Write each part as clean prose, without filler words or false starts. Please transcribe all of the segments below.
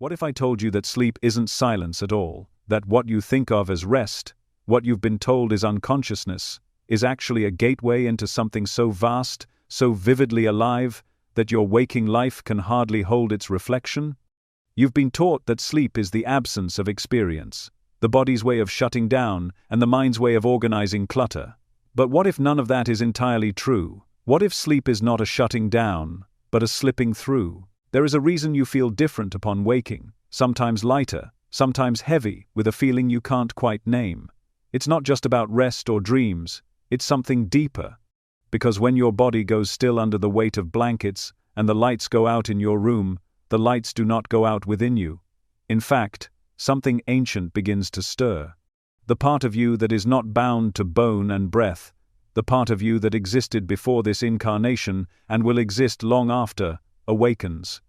What if I told you that sleep isn't silence at all, that what you think of as rest, what you've been told is unconsciousness, is actually a gateway into something so vast, so vividly alive, that your waking life can hardly hold its reflection? You've been taught that sleep is the absence of experience, the body's way of shutting down, and the mind's way of organizing clutter. But what if none of that is entirely true? What if sleep is not a shutting down, but a slipping through? There is a reason you feel different upon waking, sometimes lighter, sometimes heavy, with a feeling you can't quite name. It's not just about rest or dreams, it's something deeper. Because when your body goes still under the weight of blankets, and the lights go out in your room, the lights do not go out within you. In fact, something ancient begins to stir. The part of you that is not bound to bone and breath, the part of you that existed before this incarnation and will exist long after, awakens.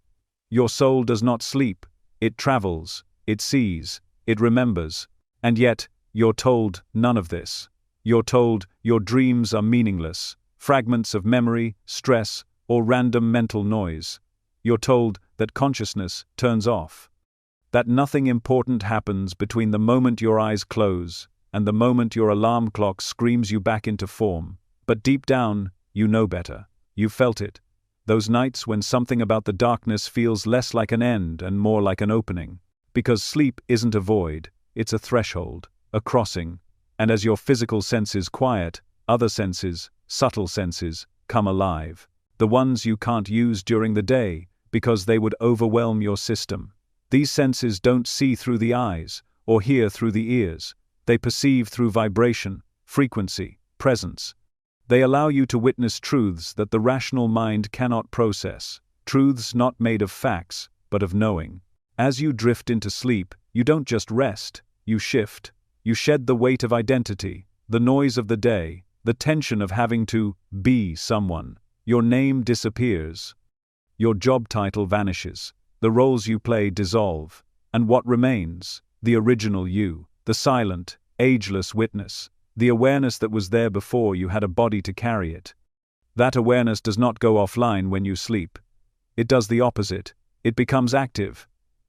Your soul does not sleep, it travels, it sees, it remembers. And yet, you're told none of this. You're told your dreams are meaningless, fragments of memory, stress, or random mental noise. You're told that consciousness turns off. That nothing important happens between the moment your eyes close and the moment your alarm clock screams you back into form. But deep down, you know better. You felt it. Those nights when something about the darkness feels less like an end and more like an opening. Because sleep isn't a void, it's a threshold, a crossing. And as your physical senses quiet, other senses, subtle senses, come alive. The ones you can't use during the day, because they would overwhelm your system. These senses don't see through the eyes, or hear through the ears. They perceive through vibration, frequency, presence. They allow you to witness truths that the rational mind cannot process, truths not made of facts, but of knowing. As you drift into sleep, you don't just rest, you shift. You shed the weight of identity, the noise of the day, the tension of having to be someone. Your name disappears. Your job title vanishes. The roles you play dissolve. And what remains? The original you, the silent, ageless witness, the awareness that was there before you had a body to carry it. That awareness does not go offline when you sleep. It does the opposite. It becomes active.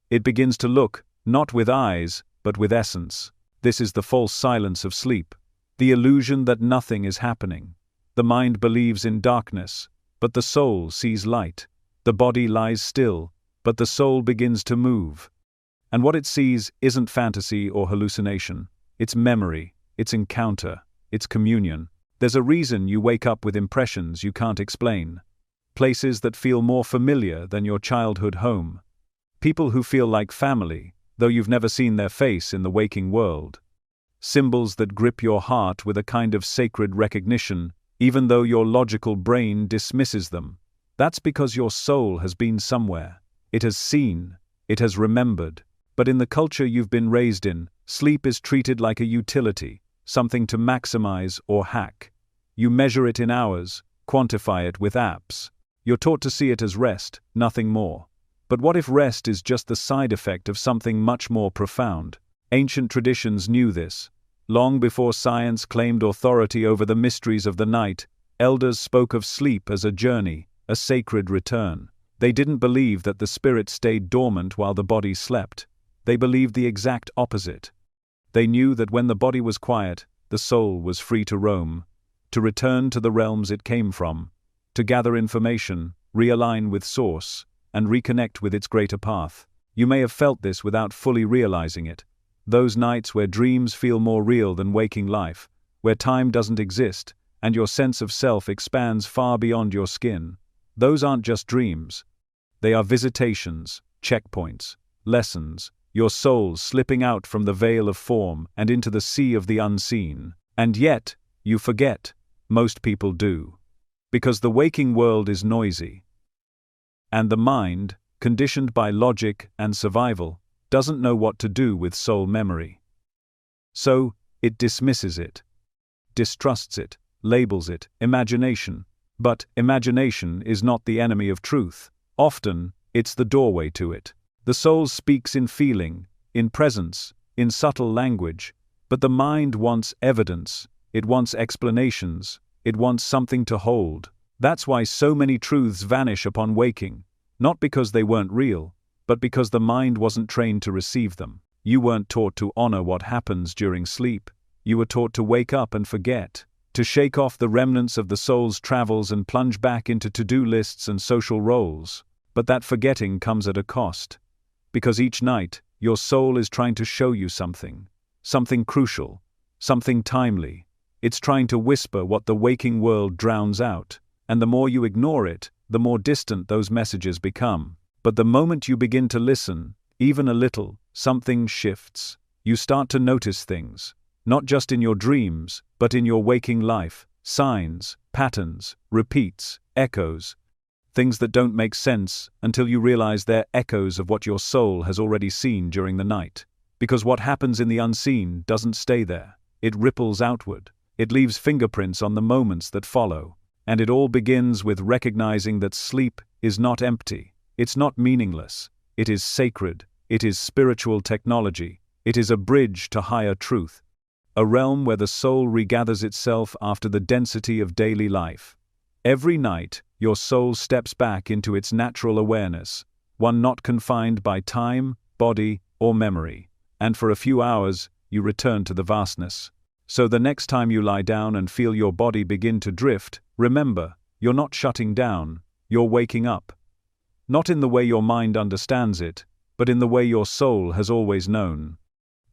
It begins to look, not with eyes, but with essence. This is the false silence of sleep. The illusion that nothing is happening. The mind believes in darkness, but the soul sees light. The body lies still, but the soul begins to move. And what it sees isn't fantasy or hallucination. It's memory, it's encounter, it's communion. There's a reason you wake up with impressions you can't explain. Places that feel more familiar than your childhood home. People who feel like family, though you've never seen their face in the waking world. Symbols that grip your heart with a kind of sacred recognition, even though your logical brain dismisses them. That's because your soul has been somewhere. It has seen, it has remembered. But in the culture you've been raised in, sleep is treated like a utility, something to maximize or hack. You measure it in hours, quantify it with apps. You're taught to see it as rest, nothing more. But what if rest is just the side effect of something much more profound? Ancient traditions knew this. Long before science claimed authority over the mysteries of the night, elders spoke of sleep as a journey, a sacred return. They didn't believe that the spirit stayed dormant while the body slept. They believed the exact opposite. They knew that when the body was quiet, the soul was free to roam, to return to the realms it came from, to gather information, realign with source, and reconnect with its greater path. You may have felt this without fully realizing it. Those nights where dreams feel more real than waking life, where time doesn't exist, and your sense of self expands far beyond your skin. Those aren't just dreams. They are visitations, checkpoints, lessons, your soul slipping out from the veil of form and into the sea of the unseen. And yet, you forget. Most people do. Because the waking world is noisy. And the mind, conditioned by logic and survival, doesn't know what to do with soul memory. So, it dismisses it, distrusts it, labels it imagination. But imagination is not the enemy of truth. Often, it's the doorway to it. The soul speaks in feeling, in presence, in subtle language, but the mind wants evidence, it wants explanations, it wants something to hold. That's why so many truths vanish upon waking, not because they weren't real, but because the mind wasn't trained to receive them. You weren't taught to honor what happens during sleep. You were taught to wake up and forget, to shake off the remnants of the soul's travels and plunge back into to-do lists and social roles. But that forgetting comes at a cost. Because each night, your soul is trying to show you something crucial, something timely. It's trying to whisper what the waking world drowns out, and the more you ignore it, the more distant those messages become. But the moment you begin to listen, even a little, something shifts. You start to notice things, not just in your dreams, but in your waking life, signs, patterns, repeats, echoes, things that don't make sense until you realize they're echoes of what your soul has already seen during the night. Because what happens in the unseen doesn't stay there. It ripples outward. It leaves fingerprints on the moments that follow. And it all begins with recognizing that sleep is not empty. It's not meaningless. It is sacred. It is spiritual technology. It is a bridge to higher truth. A realm where the soul regathers itself after the density of daily life. Every night, your soul steps back into its natural awareness, one not confined by time, body, or memory. And for a few hours, you return to the vastness. So the next time you lie down and feel your body begin to drift, remember, you're not shutting down, you're waking up. Not in the way your mind understands it, but in the way your soul has always known.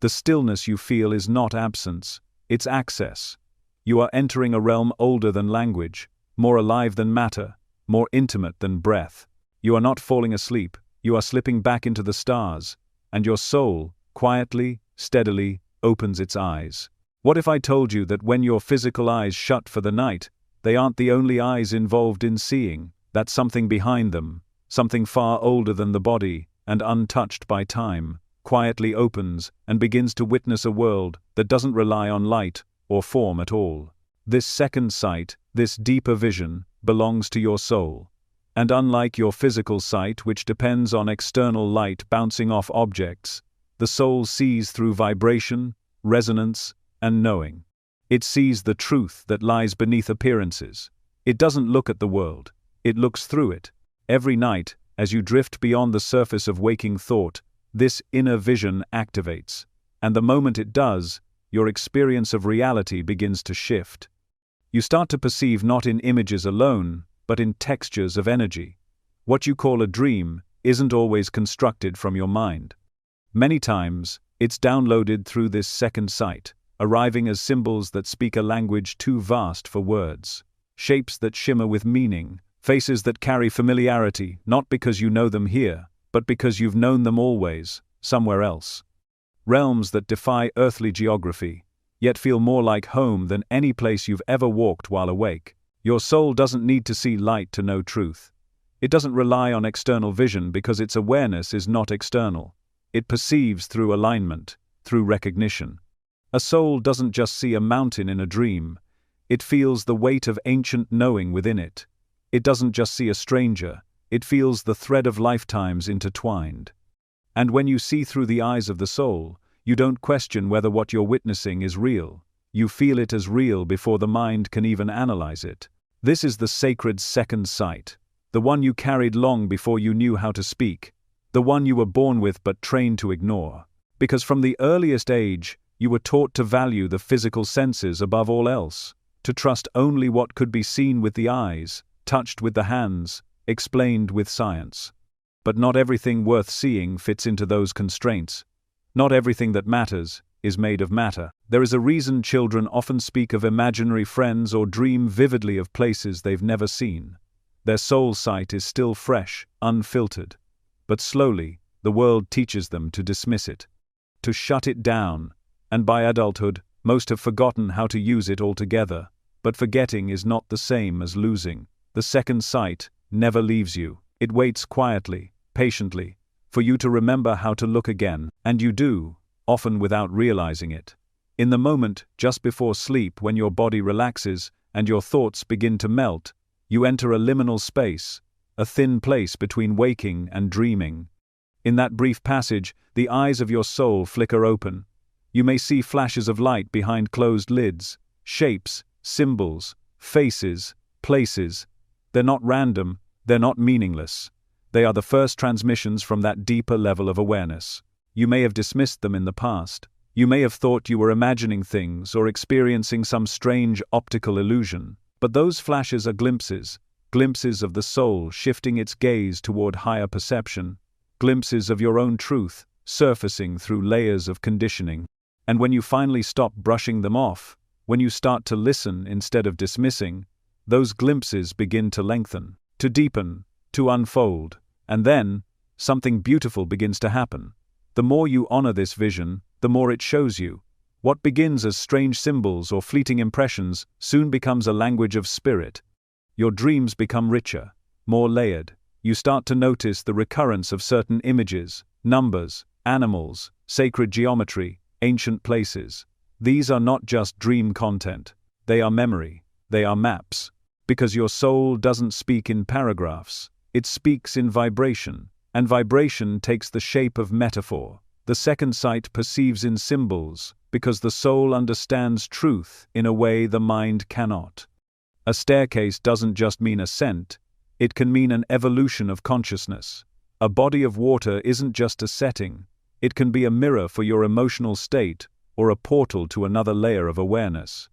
The stillness you feel is not absence, it's access. You are entering a realm older than language, more alive than matter, more intimate than breath. You are not falling asleep, you are slipping back into the stars, and your soul, quietly, steadily, opens its eyes. What if I told you that when your physical eyes shut for the night, they aren't the only eyes involved in seeing, that something behind them, something far older than the body, and untouched by time, quietly opens and begins to witness a world that doesn't rely on light or form at all. This second sight, this deeper vision, belongs to your soul. And unlike your physical sight, which depends on external light bouncing off objects, the soul sees through vibration, resonance, and knowing. It sees the truth that lies beneath appearances. It doesn't look at the world, it looks through it. Every night, as you drift beyond the surface of waking thought, this inner vision activates. And the moment it does, your experience of reality begins to shift. You start to perceive not in images alone, but in textures of energy. What you call a dream isn't always constructed from your mind. Many times, it's downloaded through this second sight, arriving as symbols that speak a language too vast for words, shapes that shimmer with meaning, faces that carry familiarity, not because you know them here, but because you've known them always, somewhere else. Realms that defy earthly geography, yet feel more like home than any place you've ever walked while awake. Your soul doesn't need to see light to know truth. It doesn't rely on external vision because its awareness is not external. It perceives through alignment, through recognition. A soul doesn't just see a mountain in a dream, it feels the weight of ancient knowing within it. It doesn't just see a stranger, it feels the thread of lifetimes intertwined. And when you see through the eyes of the soul, you don't question whether what you're witnessing is real. You feel it as real before the mind can even analyze it. This is the sacred second sight, the one you carried long before you knew how to speak, the one you were born with but trained to ignore. Because from the earliest age, you were taught to value the physical senses above all else, to trust only what could be seen with the eyes, touched with the hands, explained with science. But not everything worth seeing fits into those constraints. Not everything that matters is made of matter. There is a reason children often speak of imaginary friends or dream vividly of places they've never seen. Their soul sight is still fresh, unfiltered. But slowly, the world teaches them to dismiss it, to shut it down, and by adulthood, most have forgotten how to use it altogether. But forgetting is not the same as losing. The second sight never leaves you. It waits quietly, patiently, for you to remember how to look again, and you do, often without realizing it. In the moment, just before sleep, when your body relaxes and your thoughts begin to melt, you enter a liminal space, a thin place between waking and dreaming. In that brief passage, the eyes of your soul flicker open. You may see flashes of light behind closed lids, shapes, symbols, faces, places. They're not random, they're not meaningless. They are the first transmissions from that deeper level of awareness. You may have dismissed them in the past. You may have thought you were imagining things or experiencing some strange optical illusion. But those flashes are glimpses of the soul shifting its gaze toward higher perception, glimpses of your own truth surfacing through layers of conditioning. And when you finally stop brushing them off, when you start to listen instead of dismissing, those glimpses begin to lengthen, to deepen, to unfold. And then, something beautiful begins to happen. The more you honor this vision, the more it shows you. What begins as strange symbols or fleeting impressions soon becomes a language of spirit. Your dreams become richer, more layered. You start to notice the recurrence of certain images, numbers, animals, sacred geometry, ancient places. These are not just dream content. They are memory. They are maps. Because your soul doesn't speak in paragraphs. It speaks in vibration, and vibration takes the shape of metaphor. The second sight perceives in symbols, because the soul understands truth in a way the mind cannot. A staircase doesn't just mean ascent, it can mean an evolution of consciousness. A body of water isn't just a setting, it can be a mirror for your emotional state or a portal to another layer of awareness.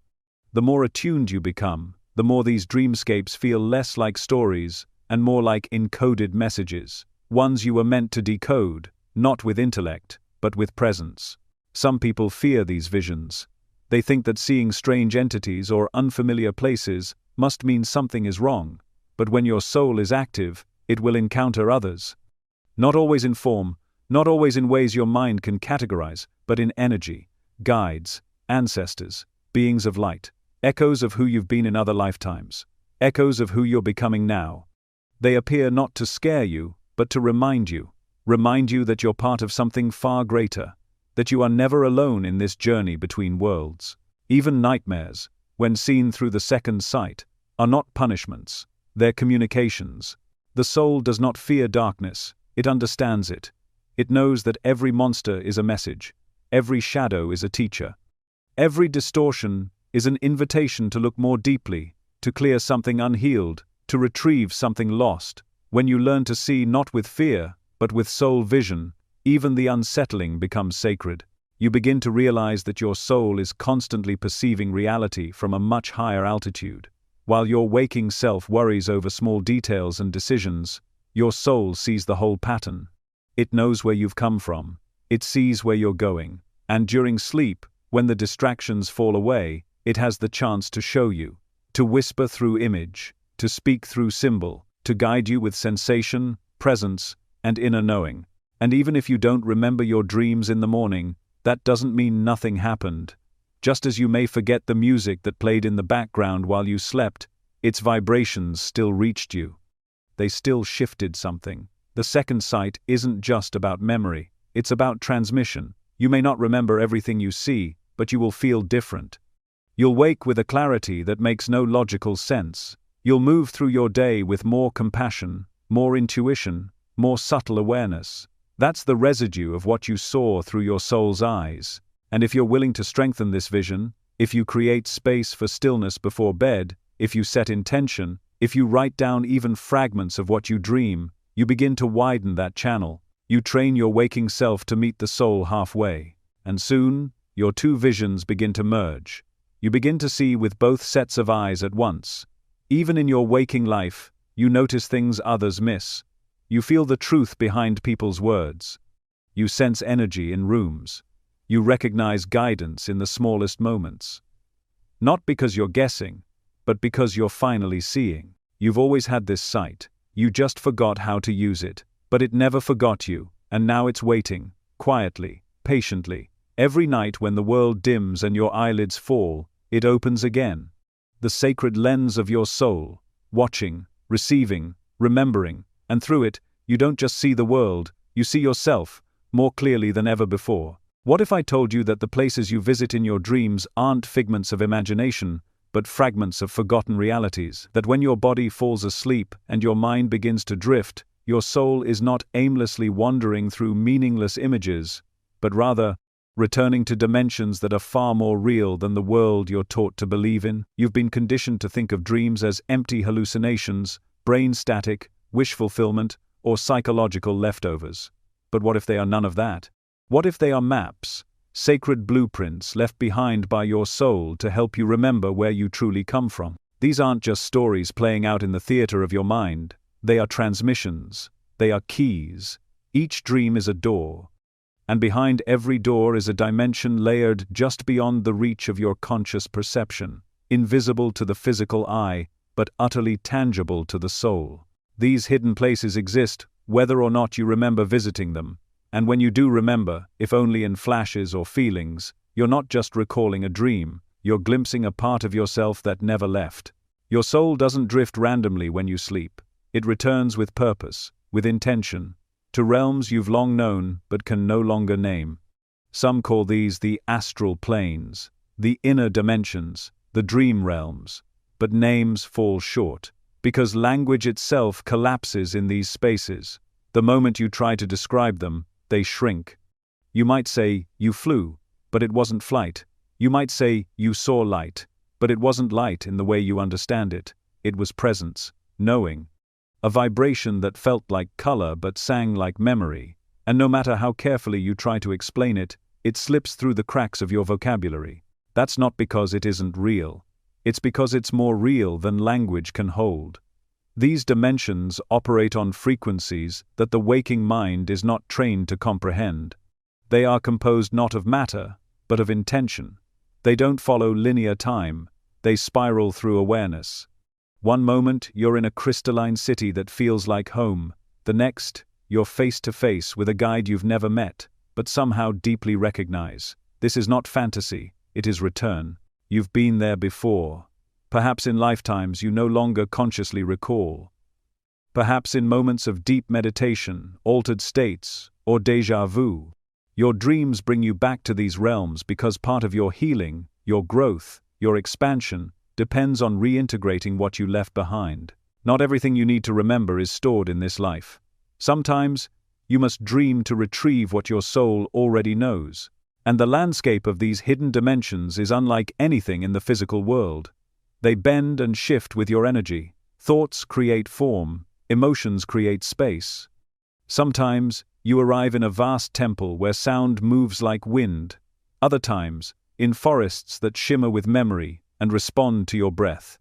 The more attuned you become, the more these dreamscapes feel less like stories and more like encoded messages, ones you were meant to decode, not with intellect, but with presence. Some people fear these visions. They think that seeing strange entities or unfamiliar places must mean something is wrong, but when your soul is active, it will encounter others. Not always in form, not always in ways your mind can categorize, but in energy, guides, ancestors, beings of light, echoes of who you've been in other lifetimes, echoes of who you're becoming now. They appear not to scare you, but to remind you that you're part of something far greater, that you are never alone in this journey between worlds. Even nightmares, when seen through the second sight, are not punishments, they're communications. The soul does not fear darkness, it understands it. It knows that every monster is a message, every shadow is a teacher. Every distortion is an invitation to look more deeply, to clear something unhealed, to retrieve something lost. When you learn to see not with fear, but with soul vision, even the unsettling becomes sacred. You begin to realize that your soul is constantly perceiving reality from a much higher altitude. While your waking self worries over small details and decisions, your soul sees the whole pattern. It knows where you've come from, it sees where you're going, and during sleep, when the distractions fall away, it has the chance to show you, to whisper through image, to speak through symbol, to guide you with sensation, presence, and inner knowing. And even if you don't remember your dreams in the morning, that doesn't mean nothing happened. Just as you may forget the music that played in the background while you slept, its vibrations still reached you. They still shifted something. The second sight isn't just about memory, it's about transmission. You may not remember everything you see, but you will feel different. You'll wake with a clarity that makes no logical sense. You'll move through your day with more compassion, more intuition, more subtle awareness. That's the residue of what you saw through your soul's eyes. And if you're willing to strengthen this vision, if you create space for stillness before bed, if you set intention, if you write down even fragments of what you dream, you begin to widen that channel. You train your waking self to meet the soul halfway. And soon, your two visions begin to merge. You begin to see with both sets of eyes at once. Even in your waking life, you notice things others miss. You feel the truth behind people's words. You sense energy in rooms. You recognize guidance in the smallest moments. Not because you're guessing, but because you're finally seeing. You've always had this sight. You just forgot how to use it. But it never forgot you, and now it's waiting, quietly, patiently. Every night when the world dims and your eyelids fall, it opens again. The sacred lens of your soul, watching, receiving, remembering, and through it, you don't just see the world, you see yourself, more clearly than ever before. What if I told you that the places you visit in your dreams aren't figments of imagination, but fragments of forgotten realities? That when your body falls asleep and your mind begins to drift, your soul is not aimlessly wandering through meaningless images, but rather, returning to dimensions that are far more real than the world you're taught to believe in. You've been conditioned to think of dreams as empty hallucinations, brain static, wish fulfillment, or psychological leftovers. But what if they are none of that? What if they are maps, sacred blueprints left behind by your soul to help you remember where you truly come from? These aren't just stories playing out in the theater of your mind. They are transmissions. They are keys. Each dream is a door. And behind every door is a dimension layered just beyond the reach of your conscious perception, invisible to the physical eye, but utterly tangible to the soul. These hidden places exist, whether or not you remember visiting them. And when you do remember, if only in flashes or feelings, you're not just recalling a dream, you're glimpsing a part of yourself that never left. Your soul doesn't drift randomly when you sleep. It returns with purpose, with intention, to realms you've long known but can no longer name. Some call these the astral planes, the inner dimensions, the dream realms. But names fall short, because language itself collapses in these spaces. The moment you try to describe them, they shrink. You might say, you flew, but it wasn't flight. You might say, you saw light, but it wasn't light in the way you understand it. It was presence, knowing. A vibration that felt like color but sang like memory. And no matter how carefully you try to explain it, it slips through the cracks of your vocabulary. That's not because it isn't real. It's because it's more real than language can hold. These dimensions operate on frequencies that the waking mind is not trained to comprehend. They are composed not of matter, but of intention. They don't follow linear time. They spiral through awareness. One moment, you're in a crystalline city that feels like home. The next, you're face to face with a guide you've never met, but somehow deeply recognize. This is not fantasy, it is return. You've been there before. Perhaps in lifetimes you no longer consciously recall. Perhaps in moments of deep meditation, altered states, or déjà vu. Your dreams bring you back to these realms because part of your healing, your growth, your expansion, depends on reintegrating what you left behind. Not everything you need to remember is stored in this life. Sometimes, you must dream to retrieve what your soul already knows. And the landscape of these hidden dimensions is unlike anything in the physical world. They bend and shift with your energy. Thoughts create form, emotions create space. Sometimes, you arrive in a vast temple where sound moves like wind. Other times, in forests that shimmer with memory and respond to your breath.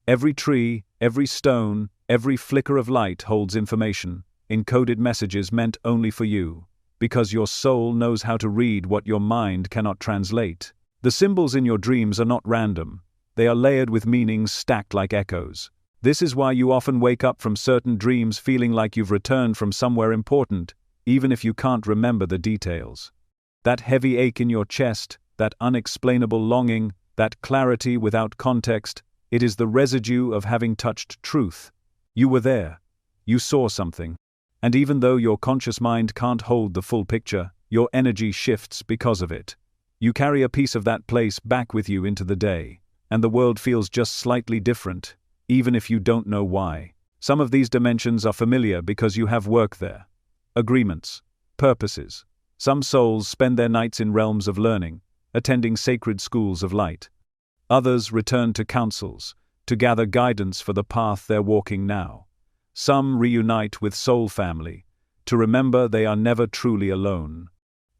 Every tree, every stone, every flicker of light holds information, encoded messages meant only for you, because your soul knows how to read what your mind cannot translate. The symbols in your dreams are not random. They are layered with meanings stacked like echoes. This is why you often wake up from certain dreams feeling like you've returned from somewhere important, even if you can't remember the details. That heavy ache in your chest, that unexplainable longing, that clarity without context, it is the residue of having touched truth. You were there. You saw something. And even though your conscious mind can't hold the full picture, your energy shifts because of it. You carry a piece of that place back with you into the day, and the world feels just slightly different, even if you don't know why. Some of these dimensions are familiar because you have work there. Agreements, purposes. Some souls spend their nights in realms of learning, attending sacred schools of light. Others return to councils, to gather guidance for the path they're walking now. Some reunite with soul family, to remember they are never truly alone.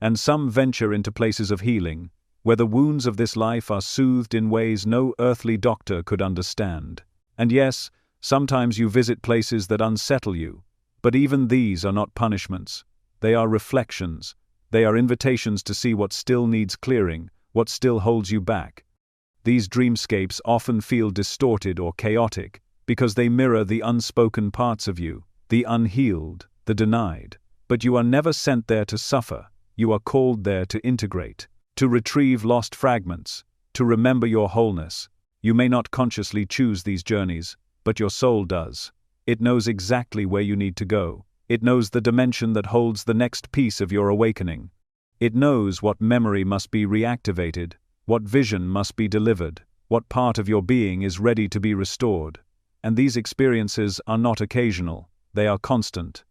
And some venture into places of healing, where the wounds of this life are soothed in ways no earthly doctor could understand. And yes, sometimes you visit places that unsettle you, but even these are not punishments. They are reflections. They are invitations to see what still needs clearing, what still holds you back. These dreamscapes often feel distorted or chaotic, because they mirror the unspoken parts of you, the unhealed, the denied. But you are never sent there to suffer. You are called there to integrate, to retrieve lost fragments, to remember your wholeness. You may not consciously choose these journeys, but your soul does. It knows exactly where you need to go. It knows the dimension that holds the next piece of your awakening. It knows what memory must be reactivated, what vision must be delivered, what part of your being is ready to be restored. And these experiences are not occasional, they are constant.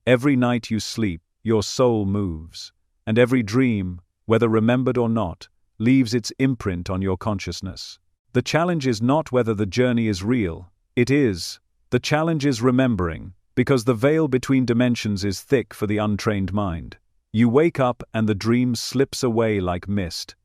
Every night you sleep, your soul moves, and every dream, whether remembered or not, leaves its imprint on your consciousness. The challenge is not whether the journey is real, it is. The challenge is remembering, because the veil between dimensions is thick for the untrained mind. You wake up and the dream slips away like mist.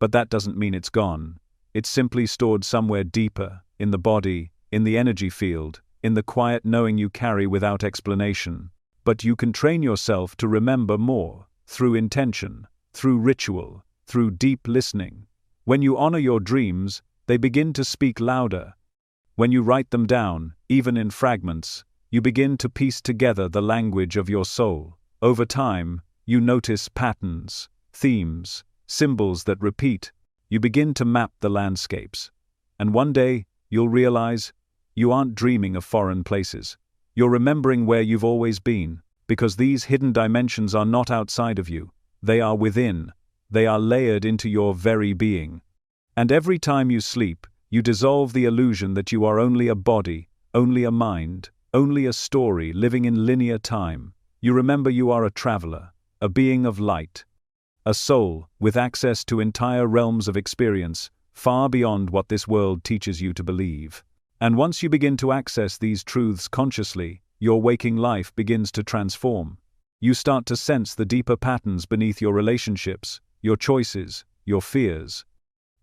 But that doesn't mean it's gone. It's simply stored somewhere deeper, in the body, in the energy field, in the quiet knowing you carry without explanation. But you can train yourself to remember more, through intention, through ritual, through deep listening. When you honor your dreams, they begin to speak louder. When you write them down, even in fragments, you begin to piece together the language of your soul. Over time, you notice patterns, themes, symbols that repeat. You begin to map the landscapes. And one day, you'll realize, you aren't dreaming of foreign places. You're remembering where you've always been, because these hidden dimensions are not outside of you. They are within. They are layered into your very being. And every time you sleep, you dissolve the illusion that you are only a body, only a mind, only a story living in linear time. You remember you are a traveler, a being of light, a soul with access to entire realms of experience, far beyond what this world teaches you to believe. And once you begin to access these truths consciously, your waking life begins to transform. You start to sense the deeper patterns beneath your relationships, your choices, your fears.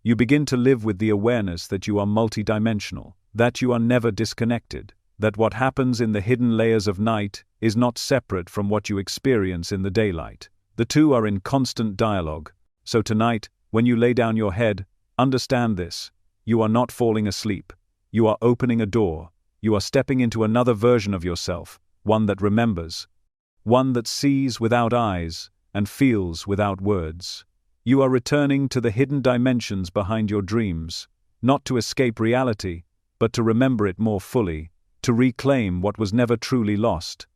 You begin to live with the awareness that you are multidimensional, that you are never disconnected, that what happens in the hidden layers of night is not separate from what you experience in the daylight. The two are in constant dialogue. So tonight, when you lay down your head, understand this. You are not falling asleep. You are opening a door. You are stepping into another version of yourself, one that remembers, one that sees without eyes and feels without words. You are returning to the hidden dimensions behind your dreams, not to escape reality, but to remember it more fully, to reclaim what was never truly lost,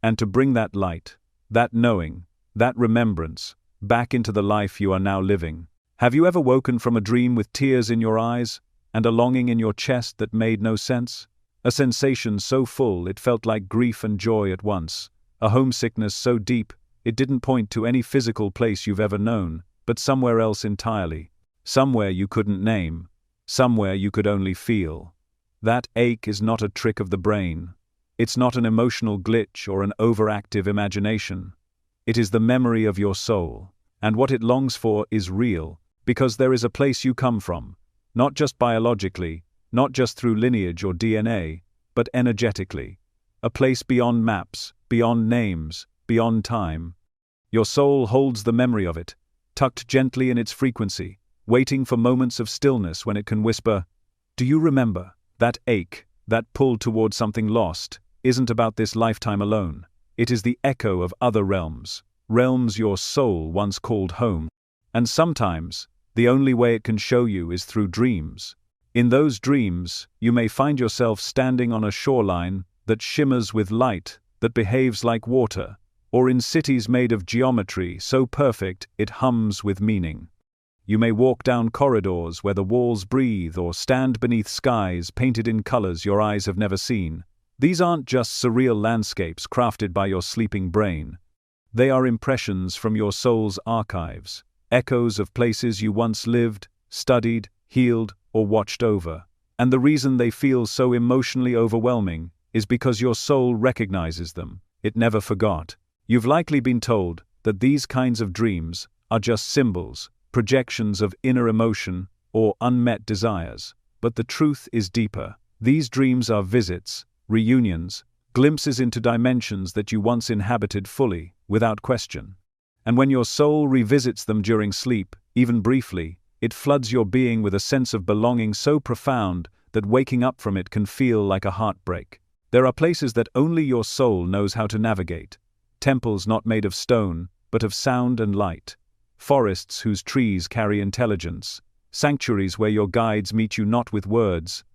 and to bring that light, that knowing, that remembrance, back into the life you are now living. Have you ever woken from a dream with tears in your eyes, and a longing in your chest that made no sense? A sensation so full it felt like grief and joy at once, a homesickness so deep it didn't point to any physical place you've ever known, but somewhere else entirely, somewhere you couldn't name, somewhere you could only feel. That ache is not a trick of the brain. It's not an emotional glitch or an overactive imagination. It is the memory of your soul, and what it longs for is real, because there is a place you come from, not just biologically, not just through lineage or DNA, but energetically. A place beyond maps, beyond names, beyond time. Your soul holds the memory of it, tucked gently in its frequency, waiting for moments of stillness when it can whisper, "Do you remember?" That ache, that pull toward something lost, isn't about this lifetime alone. It is the echo of other realms, realms your soul once called home. And sometimes, the only way it can show you is through dreams. In those dreams, you may find yourself standing on a shoreline that shimmers with light, that behaves like water, or in cities made of geometry so perfect it hums with meaning. You may walk down corridors where the walls breathe or stand beneath skies painted in colors your eyes have never seen. These aren't just surreal landscapes crafted by your sleeping brain. They are impressions from your soul's archives, echoes of places you once lived, studied, healed, or watched over. And the reason they feel so emotionally overwhelming is because your soul recognizes them. It never forgot. You've likely been told that these kinds of dreams are just symbols, projections of inner emotion or unmet desires. But the truth is deeper. These dreams are visits, reunions, glimpses into dimensions that you once inhabited fully, without question. And when your soul revisits them during sleep, even briefly, it floods your being with a sense of belonging so profound that waking up from it can feel like a heartbreak. There are places that only your soul knows how to navigate. Temples not made of stone, but of sound and light. Forests whose trees carry intelligence. Sanctuaries where your guides meet you not with words,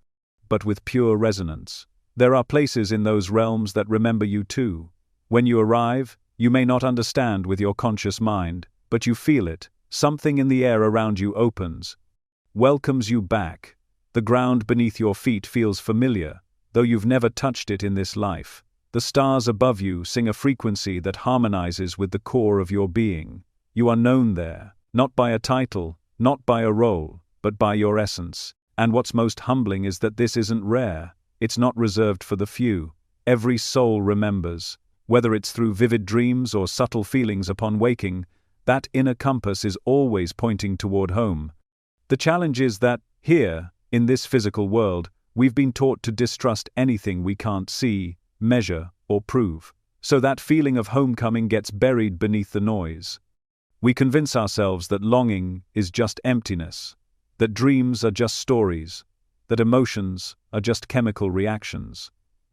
but with pure resonance. There are places in those realms that remember you too. When you arrive, you may not understand with your conscious mind, but you feel it. Something in the air around you opens, welcomes you back. The ground beneath your feet feels familiar, though you've never touched it in this life. The stars above you sing a frequency that harmonizes with the core of your being. You are known there, not by a title, not by a role, but by your essence. And what's most humbling is that this isn't rare. It's not reserved for the few. every soul remembers. Whether it's through vivid dreams or subtle feelings upon waking, that inner compass is always pointing toward home. The challenge is that, here, in this physical world, we've been taught to distrust anything we can't see, measure, or prove. So that feeling of homecoming gets buried beneath the noise. We convince ourselves that longing is just emptiness, that dreams are just stories, that emotions are just chemical reactions.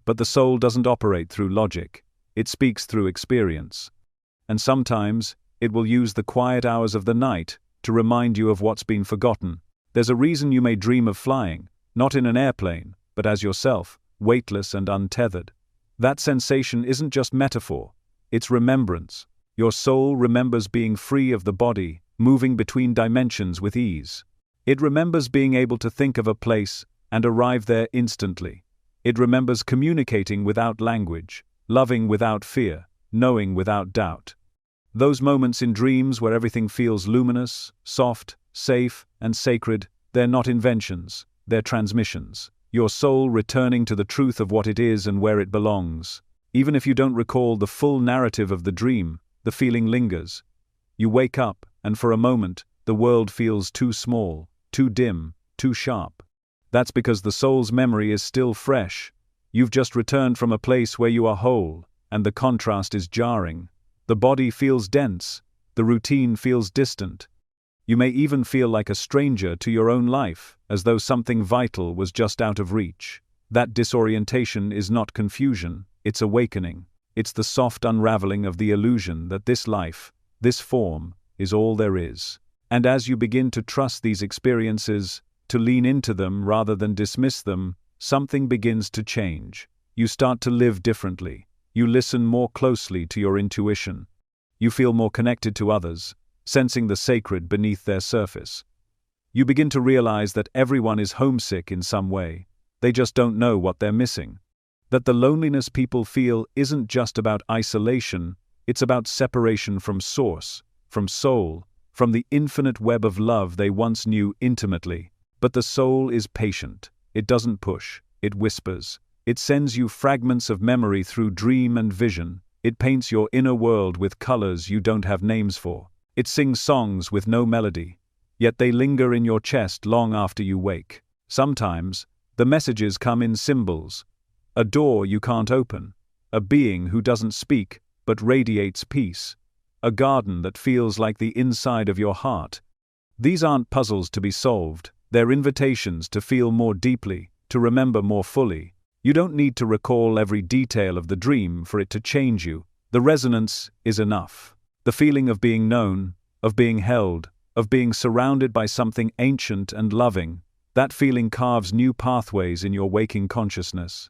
But the soul doesn't operate through logic, it speaks through experience. And sometimes, it will use the quiet hours of the night to remind you of what's been forgotten. There's a reason you may dream of flying, not in an airplane, but as yourself, weightless and untethered. That sensation isn't just metaphor, it's remembrance. Your soul remembers being free of the body, moving between dimensions with ease. It remembers being able to think of a place and arrive there instantly. It remembers communicating without language, loving without fear, knowing without doubt. Those moments in dreams where everything feels luminous, soft, safe, and sacred, they're not inventions, they're transmissions. Your soul returning to the truth of what it is and where it belongs. Even if you don't recall the full narrative of the dream, the feeling lingers. You wake up, and for a moment, the world feels too small, too dim, too sharp. That's because the soul's memory is still fresh. You've just returned from a place where you are whole, and the contrast is jarring. The body feels dense, the routine feels distant. You may even feel like a stranger to your own life, as though something vital was just out of reach. That disorientation is not confusion, it's awakening. It's the soft unraveling of the illusion that this life, this form, is all there is. And as you begin to trust these experiences, to lean into them rather than dismiss them, something begins to change. You start to live differently. You listen more closely to your intuition. You feel more connected to others, sensing the sacred beneath their surface. You begin to realize that everyone is homesick in some way. They just don't know what they're missing. That the loneliness people feel isn't just about isolation, it's about separation from source, from soul, from the infinite web of love they once knew intimately. But the soul is patient. It doesn't push, it whispers. It sends you fragments of memory through dream and vision. It paints your inner world with colors you don't have names for. It sings songs with no melody. Yet they linger in your chest long after you wake. Sometimes, the messages come in symbols. A door you can't open. A being who doesn't speak, but radiates peace. A garden that feels like the inside of your heart. These aren't puzzles to be solved. They're invitations to feel more deeply, to remember more fully. You don't need to recall every detail of the dream for it to change you. The resonance is enough. The feeling of being known, of being held, of being surrounded by something ancient and loving, that feeling carves new pathways in your waking consciousness.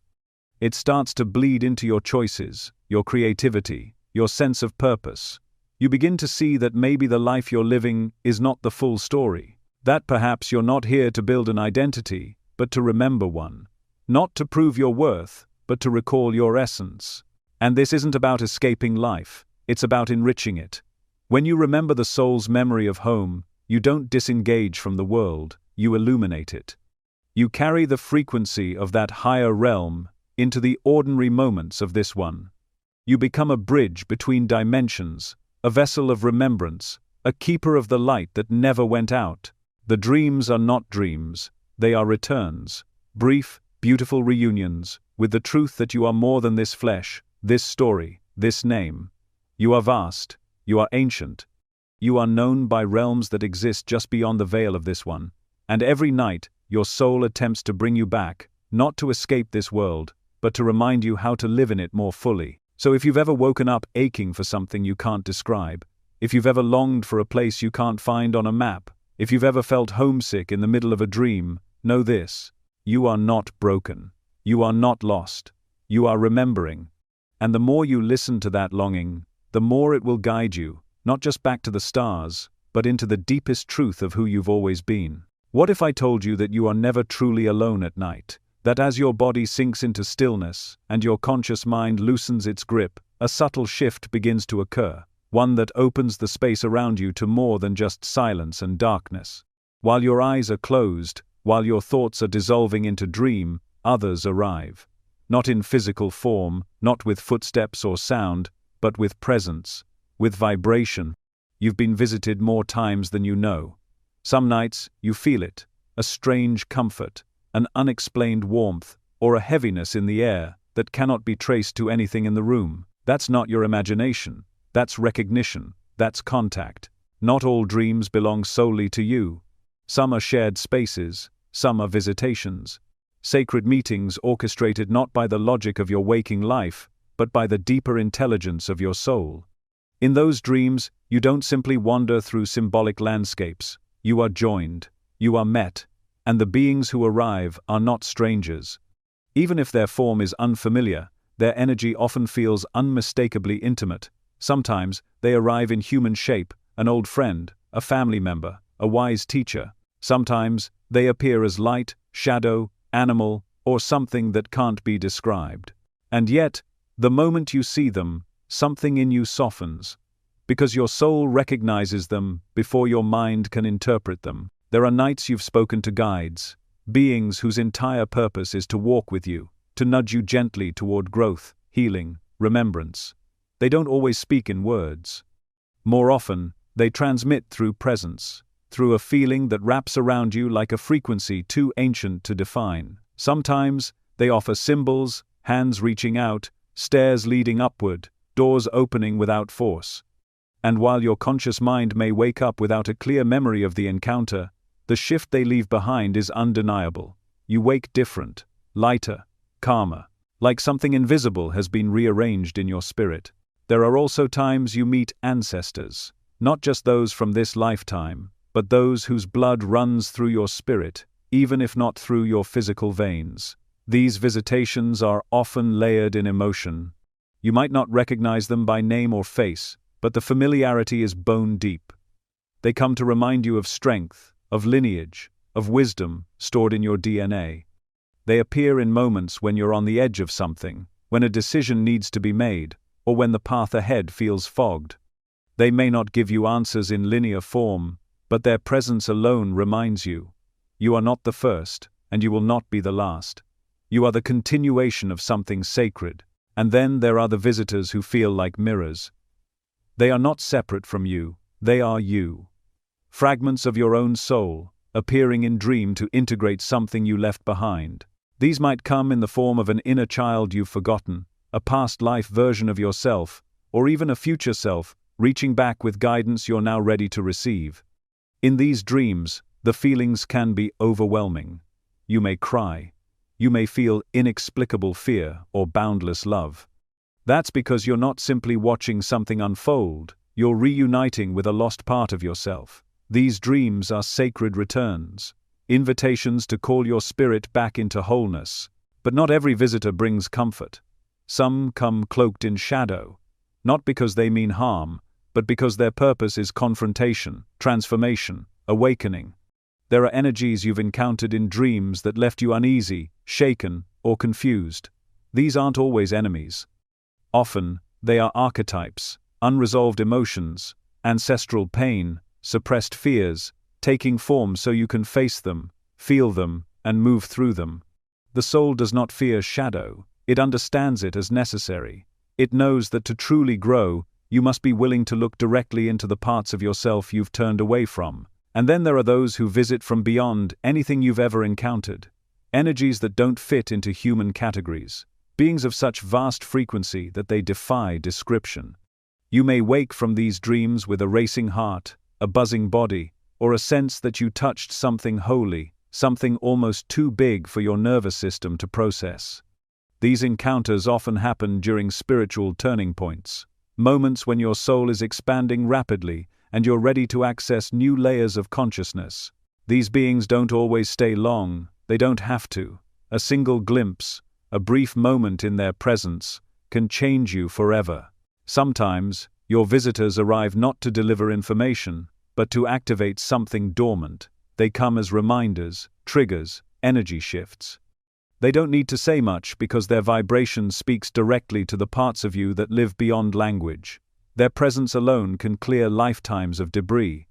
It starts to bleed into your choices, your creativity, your sense of purpose. You begin to see that maybe the life you're living is not the full story. That perhaps you're not here to build an identity, but to remember one. Not to prove your worth, but to recall your essence. And this isn't about escaping life, it's about enriching it. When you remember the soul's memory of home, you don't disengage from the world, you illuminate it. You carry the frequency of that higher realm into the ordinary moments of this one. You become a bridge between dimensions, a vessel of remembrance, a keeper of the light that never went out. The dreams are not dreams, they are returns. Brief, beautiful reunions, with the truth that you are more than this flesh, this story, this name. You are vast, you are ancient. You are known by realms that exist just beyond the veil of this one. And every night, your soul attempts to bring you back, not to escape this world, but to remind you how to live in it more fully. So if you've ever woken up aching for something you can't describe, if you've ever longed for a place you can't find on a map, if you've ever felt homesick in the middle of a dream, know this. You are not broken. You are not lost. You are remembering. And the more you listen to that longing, the more it will guide you, not just back to the stars, but into the deepest truth of who you've always been. What if I told you that you are never truly alone at night? That as your body sinks into stillness, and your conscious mind loosens its grip, a subtle shift begins to occur, one that opens the space around you to more than just silence and darkness. While your eyes are closed, while your thoughts are dissolving into dream, others arrive. not in physical form, not with footsteps or sound, but with presence, with vibration. You've been visited more times than you know. Some nights, you feel it, a strange comfort, an unexplained warmth, or a heaviness in the air that cannot be traced to anything in the room. That's not your imagination. That's recognition. That's contact. Not all dreams belong solely to you. Some are shared spaces, some are visitations. Sacred meetings orchestrated not by the logic of your waking life, but by the deeper intelligence of your soul. In those dreams, you don't simply wander through symbolic landscapes. You are joined, you are met, and the beings who arrive are not strangers. Even if their form is unfamiliar, their energy often feels unmistakably intimate. Sometimes, they arrive in human shape, an old friend, a family member, a wise teacher. Sometimes, they appear as light, shadow, animal, or something that can't be described. And yet, the moment you see them, something in you softens, because your soul recognizes them before your mind can interpret them. There are nights you've spoken to guides, beings whose entire purpose is to walk with you, to nudge you gently toward growth, healing, remembrance. They don't always speak in words. More often, they transmit through presence, through a feeling that wraps around you like a frequency too ancient to define. Sometimes, they offer symbols, hands reaching out, stairs leading upward, doors opening without force. And while your conscious mind may wake up without a clear memory of the encounter, the shift they leave behind is undeniable. You wake different, lighter, calmer, like something invisible has been rearranged in your spirit. There are also times you meet ancestors, not just those from this lifetime, but those whose blood runs through your spirit, even if not through your physical veins. These visitations are often layered in emotion. You might not recognize them by name or face, but the familiarity is bone deep. They come to remind you of strength, of lineage, of wisdom stored in your DNA. They appear in moments when you're on the edge of something, when a decision needs to be made, or when the path ahead feels fogged. They may not give you answers in linear form, but their presence alone reminds you. You are not the first, and you will not be the last. You are the continuation of something sacred. And then there are the visitors who feel like mirrors. They are not separate from you, they are you. Fragments of your own soul, appearing in dream to integrate something you left behind. These might come in the form of an inner child you've forgotten, a past life version of yourself, or even a future self, reaching back with guidance you're now ready to receive. In these dreams, the feelings can be overwhelming. You may cry. You may feel inexplicable fear or boundless love. That's because you're not simply watching something unfold, you're reuniting with a lost part of yourself. These dreams are sacred returns, invitations to call your spirit back into wholeness. But not every visitor brings comfort. Some come cloaked in shadow, not because they mean harm, but because their purpose is confrontation, transformation, awakening. There are energies you've encountered in dreams that left you uneasy, shaken, or confused. These aren't always enemies. Often, they are archetypes, unresolved emotions, ancestral pain, suppressed fears, taking form so you can face them, feel them, and move through them. The soul does not fear shadow, it understands it as necessary. It knows that to truly grow, you must be willing to look directly into the parts of yourself you've turned away from. And then there are those who visit from beyond anything you've ever encountered. Energies that don't fit into human categories. Beings of such vast frequency that they defy description. You may wake from these dreams with a racing heart, a buzzing body, or a sense that you touched something holy, something almost too big for your nervous system to process. These encounters often happen during spiritual turning points, moments when your soul is expanding rapidly and you're ready to access new layers of consciousness. These beings don't always stay long, they don't have to. A single glimpse, a brief moment in their presence, can change you forever. Sometimes, your visitors arrive not to deliver information, but to activate something dormant. They come as reminders, triggers, energy shifts. They don't need to say much because their vibration speaks directly to the parts of you that live beyond language. Their presence alone can clear lifetimes of debris.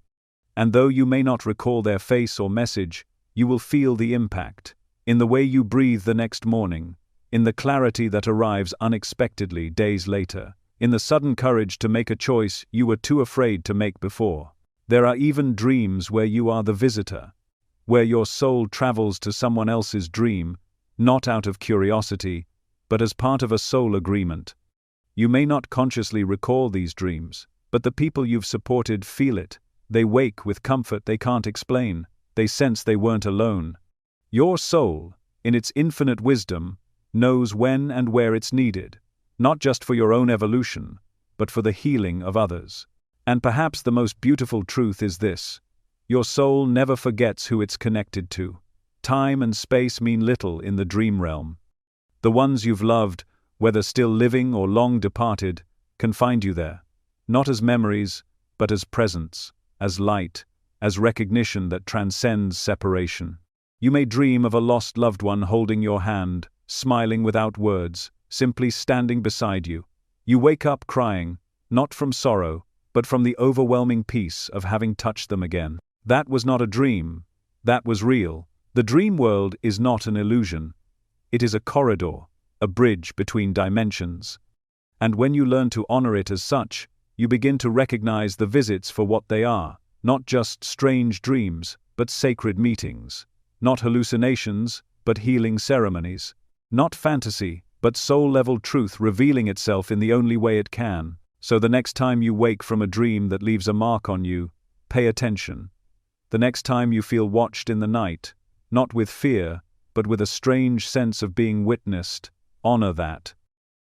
And though you may not recall their face or message, you will feel the impact. In the way you breathe the next morning, in the clarity that arrives unexpectedly days later, in the sudden courage to make a choice you were too afraid to make before. There are even dreams where you are the visitor, where your soul travels to someone else's dream, not out of curiosity, but as part of a soul agreement. You may not consciously recall these dreams, but the people you've supported feel it. They wake with comfort they can't explain. They sense they weren't alone. Your soul, in its infinite wisdom, knows when and where it's needed, not just for your own evolution, but for the healing of others. And perhaps the most beautiful truth is this: your soul never forgets who it's connected to. Time and space mean little in the dream realm. The ones you've loved, whether still living or long departed, can find you there, not as memories, but as presence, as light, as recognition that transcends separation. You may dream of a lost loved one holding your hand, smiling without words, simply standing beside you. You wake up crying, not from sorrow, but from the overwhelming peace of having touched them again. That was not a dream, that was real. The dream world is not an illusion. It is a corridor, a bridge between dimensions. And when you learn to honor it as such, you begin to recognize the visits for what they are, not just strange dreams, but sacred meetings. Not hallucinations, but healing ceremonies. Not fantasy, but soul-level truth revealing itself in the only way it can. So the next time you wake from a dream that leaves a mark on you, pay attention. The next time you feel watched in the night, not with fear, but with a strange sense of being witnessed, honor that.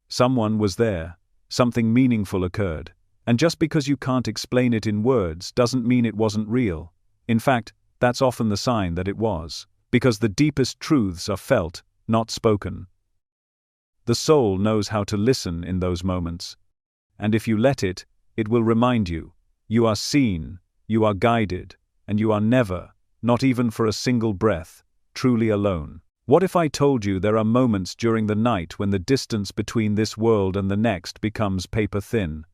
Someone was there, something meaningful occurred, and just because you can't explain it in words doesn't mean it wasn't real. In fact, that's often the sign that it was, because the deepest truths are felt, not spoken. The soul knows how to listen in those moments, and if you let it, it will remind you, you are seen, you are guided, and you are never, not even for a single breath, truly alone. What if I told you there are moments during the night when the distance between this world and the next becomes paper thin?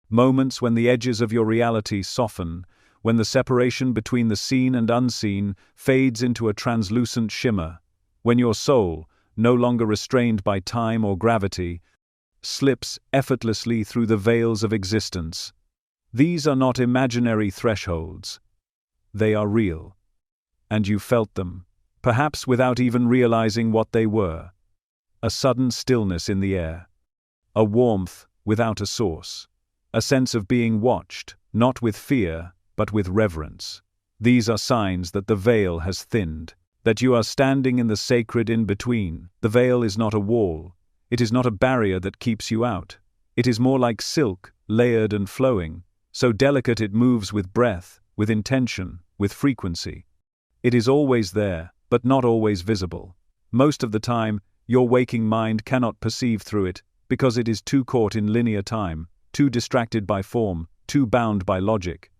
Moments when the edges of your reality soften, when the separation between the seen and unseen fades into a translucent shimmer, when your soul, no longer restrained by time or gravity, slips effortlessly through the veils of existence. These are not imaginary thresholds. They are real. And you felt them, perhaps without even realizing what they were. A sudden stillness in the air. A warmth without a source. A sense of being watched, not with fear, but with reverence. These are signs that the veil has thinned, that you are standing in the sacred in-between. The veil is not a wall. It is not a barrier that keeps you out. It is more like silk, layered and flowing, so delicate it moves with breath, with intention, with frequency. It is always there, but not always visible. Most of the time, your waking mind cannot perceive through it, because it is too caught in linear time, too distracted by form, too bound by logic.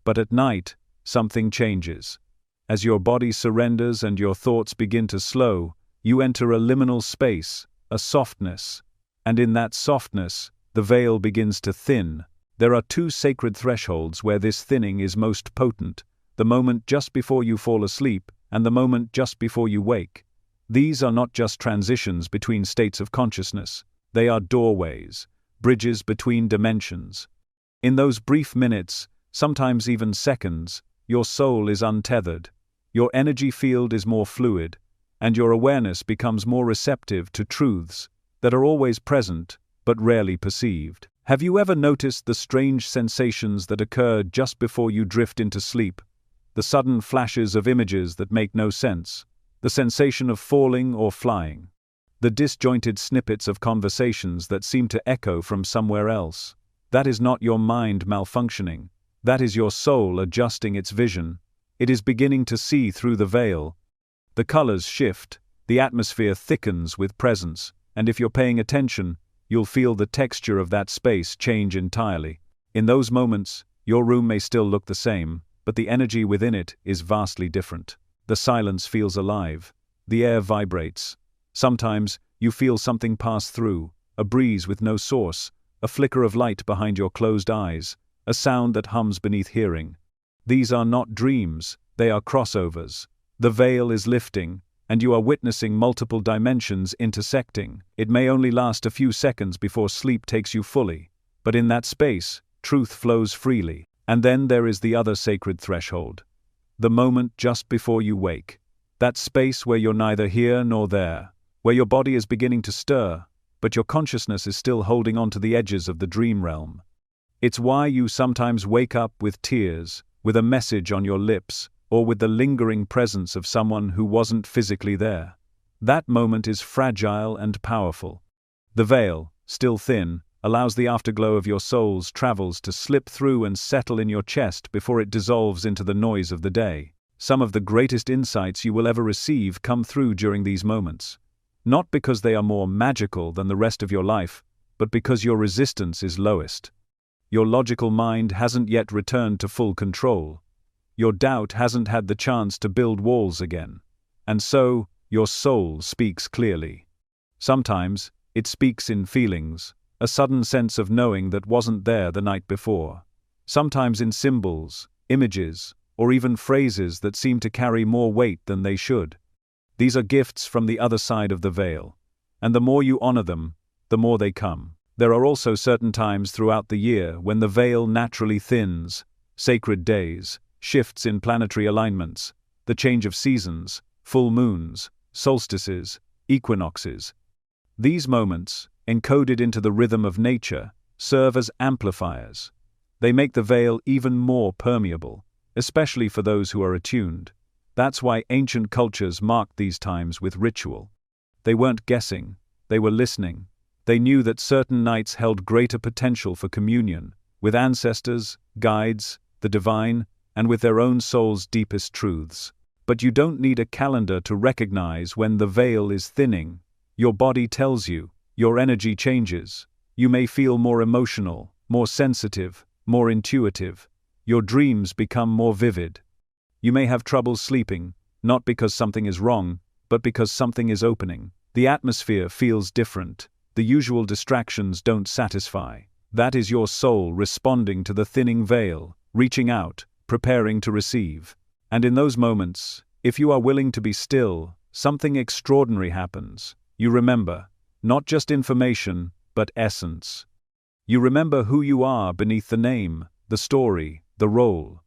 But at night, something changes. As your body surrenders and your thoughts begin to slow, you enter a liminal space, a softness. And in that softness, the veil begins to thin. There are two sacred thresholds where this thinning is most potent: the moment just before you fall asleep, and the moment just before you wake. These are not just transitions between states of consciousness, they are doorways, bridges between dimensions. In those brief minutes, sometimes even seconds, your soul is untethered, your energy field is more fluid, and your awareness becomes more receptive to truths that are always present but rarely perceived. Have you ever noticed the strange sensations that occur just before you drift into sleep? The sudden flashes of images that make no sense, the sensation of falling or flying, the disjointed snippets of conversations that seem to echo from somewhere else. That is not your mind malfunctioning. That is your soul adjusting its vision. It is beginning to see through the veil. The colors shift, the atmosphere thickens with presence, and if you're paying attention, you'll feel the texture of that space change entirely. In those moments, your room may still look the same, but the energy within it is vastly different. The silence feels alive. The air vibrates. Sometimes, you feel something pass through, a breeze with no source, a flicker of light behind your closed eyes, a sound that hums beneath hearing. These are not dreams, they are crossovers. The veil is lifting, and you are witnessing multiple dimensions intersecting. It may only last a few seconds before sleep takes you fully, but in that space, truth flows freely. And then there is the other sacred threshold. The moment just before you wake. That space where you're neither here nor there, where your body is beginning to stir, but your consciousness is still holding on to the edges of the dream realm. It's why you sometimes wake up with tears, with a message on your lips, or with the lingering presence of someone who wasn't physically there. That moment is fragile and powerful. The veil, still thin, allows the afterglow of your soul's travels to slip through and settle in your chest before it dissolves into the noise of the day. Some of the greatest insights you will ever receive come through during these moments. Not because they are more magical than the rest of your life, but because your resistance is lowest. Your logical mind hasn't yet returned to full control. Your doubt hasn't had the chance to build walls again. And so, your soul speaks clearly. Sometimes, it speaks in feelings, a sudden sense of knowing that wasn't there the night before. Sometimes in symbols, images, or even phrases that seem to carry more weight than they should. These are gifts from the other side of the veil, and the more you honor them, the more they come. There are also certain times throughout the year when the veil naturally thins, sacred days, shifts in planetary alignments, the change of seasons, full moons, solstices, equinoxes. These moments, encoded into the rhythm of nature, serve as amplifiers. They make the veil even more permeable, especially for those who are attuned. That's why ancient cultures marked these times with ritual. They weren't guessing, they were listening. They knew that certain nights held greater potential for communion, with ancestors, guides, the divine, and with their own soul's deepest truths. But you don't need a calendar to recognize when the veil is thinning. Your body tells you, your energy changes. You may feel more emotional, more sensitive, more intuitive. Your dreams become more vivid. You may have trouble sleeping, not because something is wrong, but because something is opening. The atmosphere feels different. The usual distractions don't satisfy. That is your soul responding to the thinning veil, reaching out, preparing to receive. And in those moments, if you are willing to be still, something extraordinary happens. You remember, not just information, but essence. You remember who you are beneath the name, the story, the role.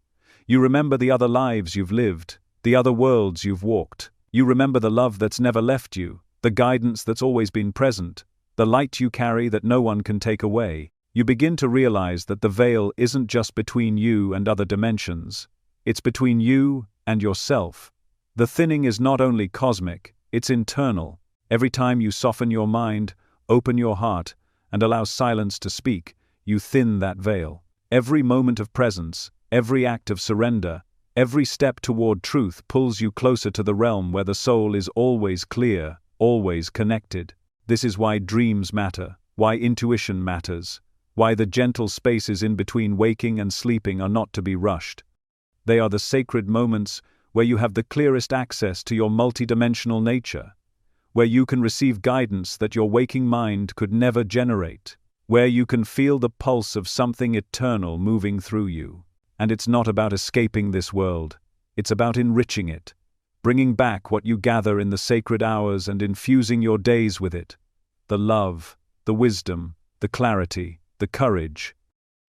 You remember the other lives you've lived, the other worlds you've walked. You remember the love that's never left you, the guidance that's always been present, the light you carry that no one can take away. You begin to realize that the veil isn't just between you and other dimensions. It's between you and yourself. The thinning is not only cosmic, it's internal. Every time you soften your mind, open your heart, and allow silence to speak, you thin that veil. Every moment of presence, every act of surrender, every step toward truth pulls you closer to the realm where the soul is always clear, always connected. This is why dreams matter, why intuition matters, why the gentle spaces in between waking and sleeping are not to be rushed. They are the sacred moments where you have the clearest access to your multidimensional nature, where you can receive guidance that your waking mind could never generate, where you can feel the pulse of something eternal moving through you. And it's not about escaping this world, it's about enriching it, bringing back what you gather in the sacred hours and infusing your days with it. The love, the wisdom, the clarity, the courage.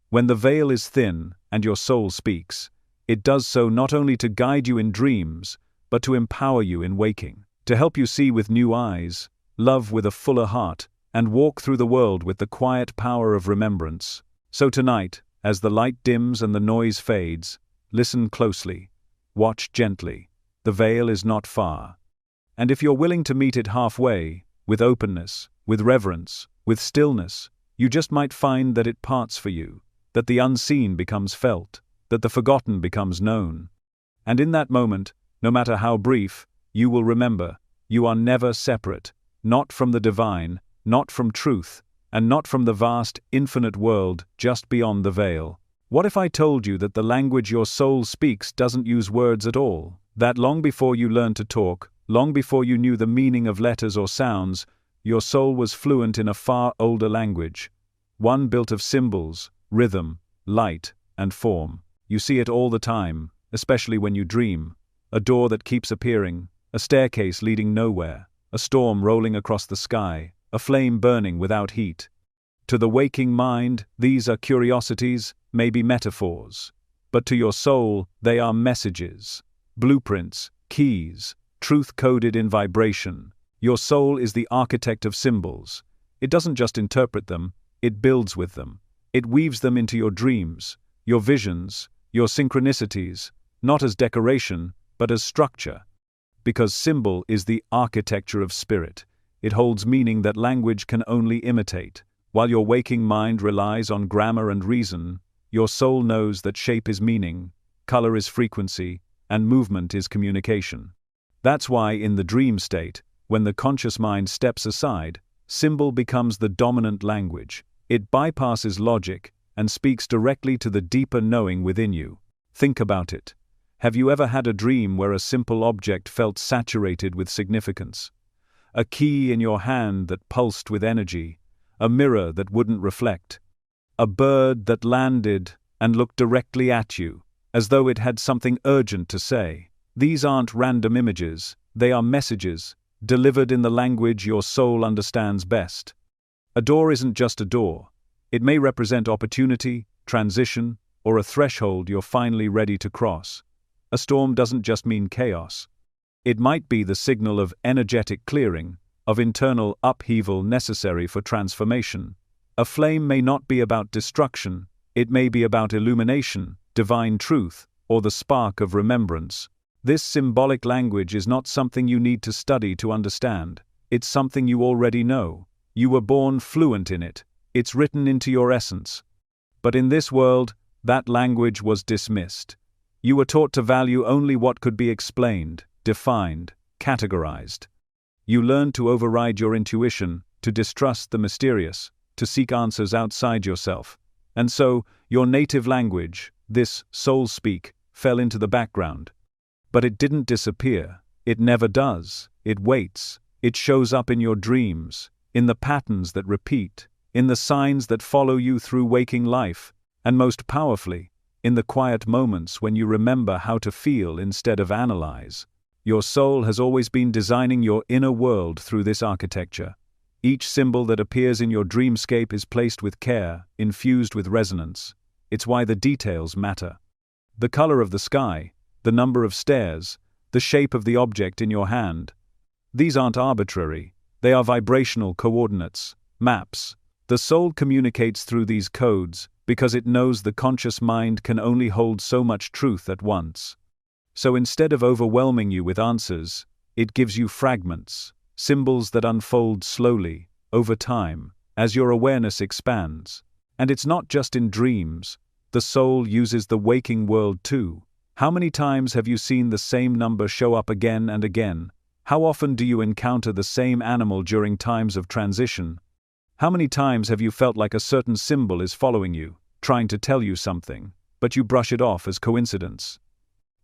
When the veil is thin and your soul speaks, it does so not only to guide you in dreams, but to empower you in waking, to help you see with new eyes, love with a fuller heart, and walk through the world with the quiet power of remembrance. So tonight, as the light dims and the noise fades, listen closely, watch gently. The veil is not far. And if you're willing to meet it halfway, with openness, with reverence, with stillness, you just might find that it parts for you, that the unseen becomes felt, that the forgotten becomes known. And in that moment, no matter how brief, you will remember, you are never separate, not from the divine, not from truth, and not from the vast, infinite world just beyond the veil. What if I told you that the language your soul speaks doesn't use words at all? That long before you learned to talk, long before you knew the meaning of letters or sounds, your soul was fluent in a far older language, one built of symbols, rhythm, light, and form. You see it all the time, especially when you dream, a door that keeps appearing, a staircase leading nowhere, a storm rolling across the sky, a flame burning without heat. To the waking mind, these are curiosities, maybe metaphors. But to your soul, they are messages, blueprints, keys, truth coded in vibration. Your soul is the architect of symbols. It doesn't just interpret them, it builds with them. It weaves them into your dreams, your visions, your synchronicities, not as decoration, but as structure. Because symbol is the architecture of spirit, it holds meaning that language can only imitate. While your waking mind relies on grammar and reason, your soul knows that shape is meaning, color is frequency, and movement is communication. That's why in the dream state, when the conscious mind steps aside, symbol becomes the dominant language. It bypasses logic and speaks directly to the deeper knowing within you. Think about it. Have you ever had a dream where a simple object felt saturated with significance? A key in your hand that pulsed with energy, a mirror that wouldn't reflect, a bird that landed and looked directly at you, as though it had something urgent to say. These aren't random images, they are messages, delivered in the language your soul understands best. A door isn't just a door. It may represent opportunity, transition, or a threshold you're finally ready to cross. A storm doesn't just mean chaos. It might be the signal of energetic clearing, of internal upheaval necessary for transformation. A flame may not be about destruction, it may be about illumination, divine truth, or the spark of remembrance. This symbolic language is not something you need to study to understand. It's something you already know. You were born fluent in it. It's written into your essence. But in this world, that language was dismissed. You were taught to value only what could be explained, defined, categorized. You learned to override your intuition, to distrust the mysterious, to seek answers outside yourself. And so, your native language, this soul speak, fell into the background. But it didn't disappear. It never does. It waits. It shows up in your dreams, in the patterns that repeat, in the signs that follow you through waking life, and most powerfully, in the quiet moments when you remember how to feel instead of analyze. Your soul has always been designing your inner world through this architecture. Each symbol that appears in your dreamscape is placed with care, infused with resonance. It's why the details matter. The color of the sky, the number of stairs, the shape of the object in your hand. These aren't arbitrary, they are vibrational coordinates, maps. The soul communicates through these codes because it knows the conscious mind can only hold so much truth at once. So instead of overwhelming you with answers, it gives you fragments, symbols that unfold slowly, over time, as your awareness expands. And it's not just in dreams, the soul uses the waking world too. How many times have you seen the same number show up again and again? How often do you encounter the same animal during times of transition? How many times have you felt like a certain symbol is following you, trying to tell you something, but you brush it off as coincidence?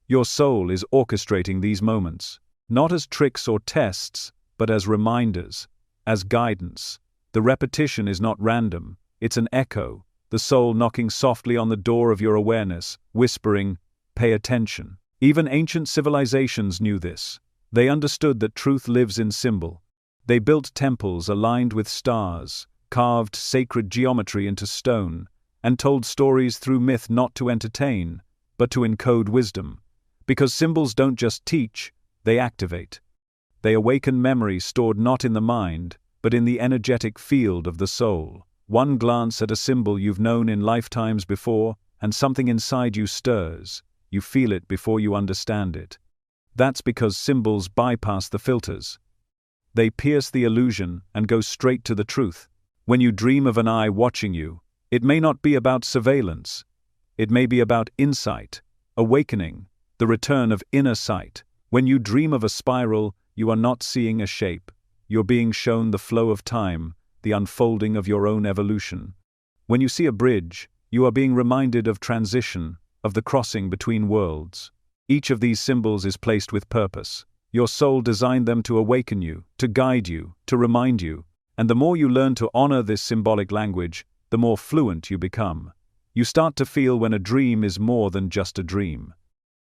Your soul is orchestrating these moments, not as tricks or tests, but as reminders, as guidance. The repetition is not random, it's an echo, the soul knocking softly on the door of your awareness, whispering, "Pay attention." Even ancient civilizations knew this. They understood that truth lives in symbol. They built temples aligned with stars, carved sacred geometry into stone, and told stories through myth not to entertain, but to encode wisdom. Because symbols don't just teach, they activate. They awaken memories stored not in the mind, but in the energetic field of the soul. One glance at a symbol you've known in lifetimes before, and something inside you stirs. You feel it before you understand it. That's because symbols bypass the filters. They pierce the illusion and go straight to the truth. When you dream of an eye watching you, it may not be about surveillance. It may be about insight, awakening, the return of inner sight. When you dream of a spiral, you are not seeing a shape. You're being shown the flow of time, the unfolding of your own evolution. When you see a bridge, you are being reminded of transition, of the crossing between worlds. Each of these symbols is placed with purpose. Your soul designed them to awaken you, to guide you, to remind you. And the more you learn to honor this symbolic language, the more fluent you become. You start to feel when a dream is more than just a dream.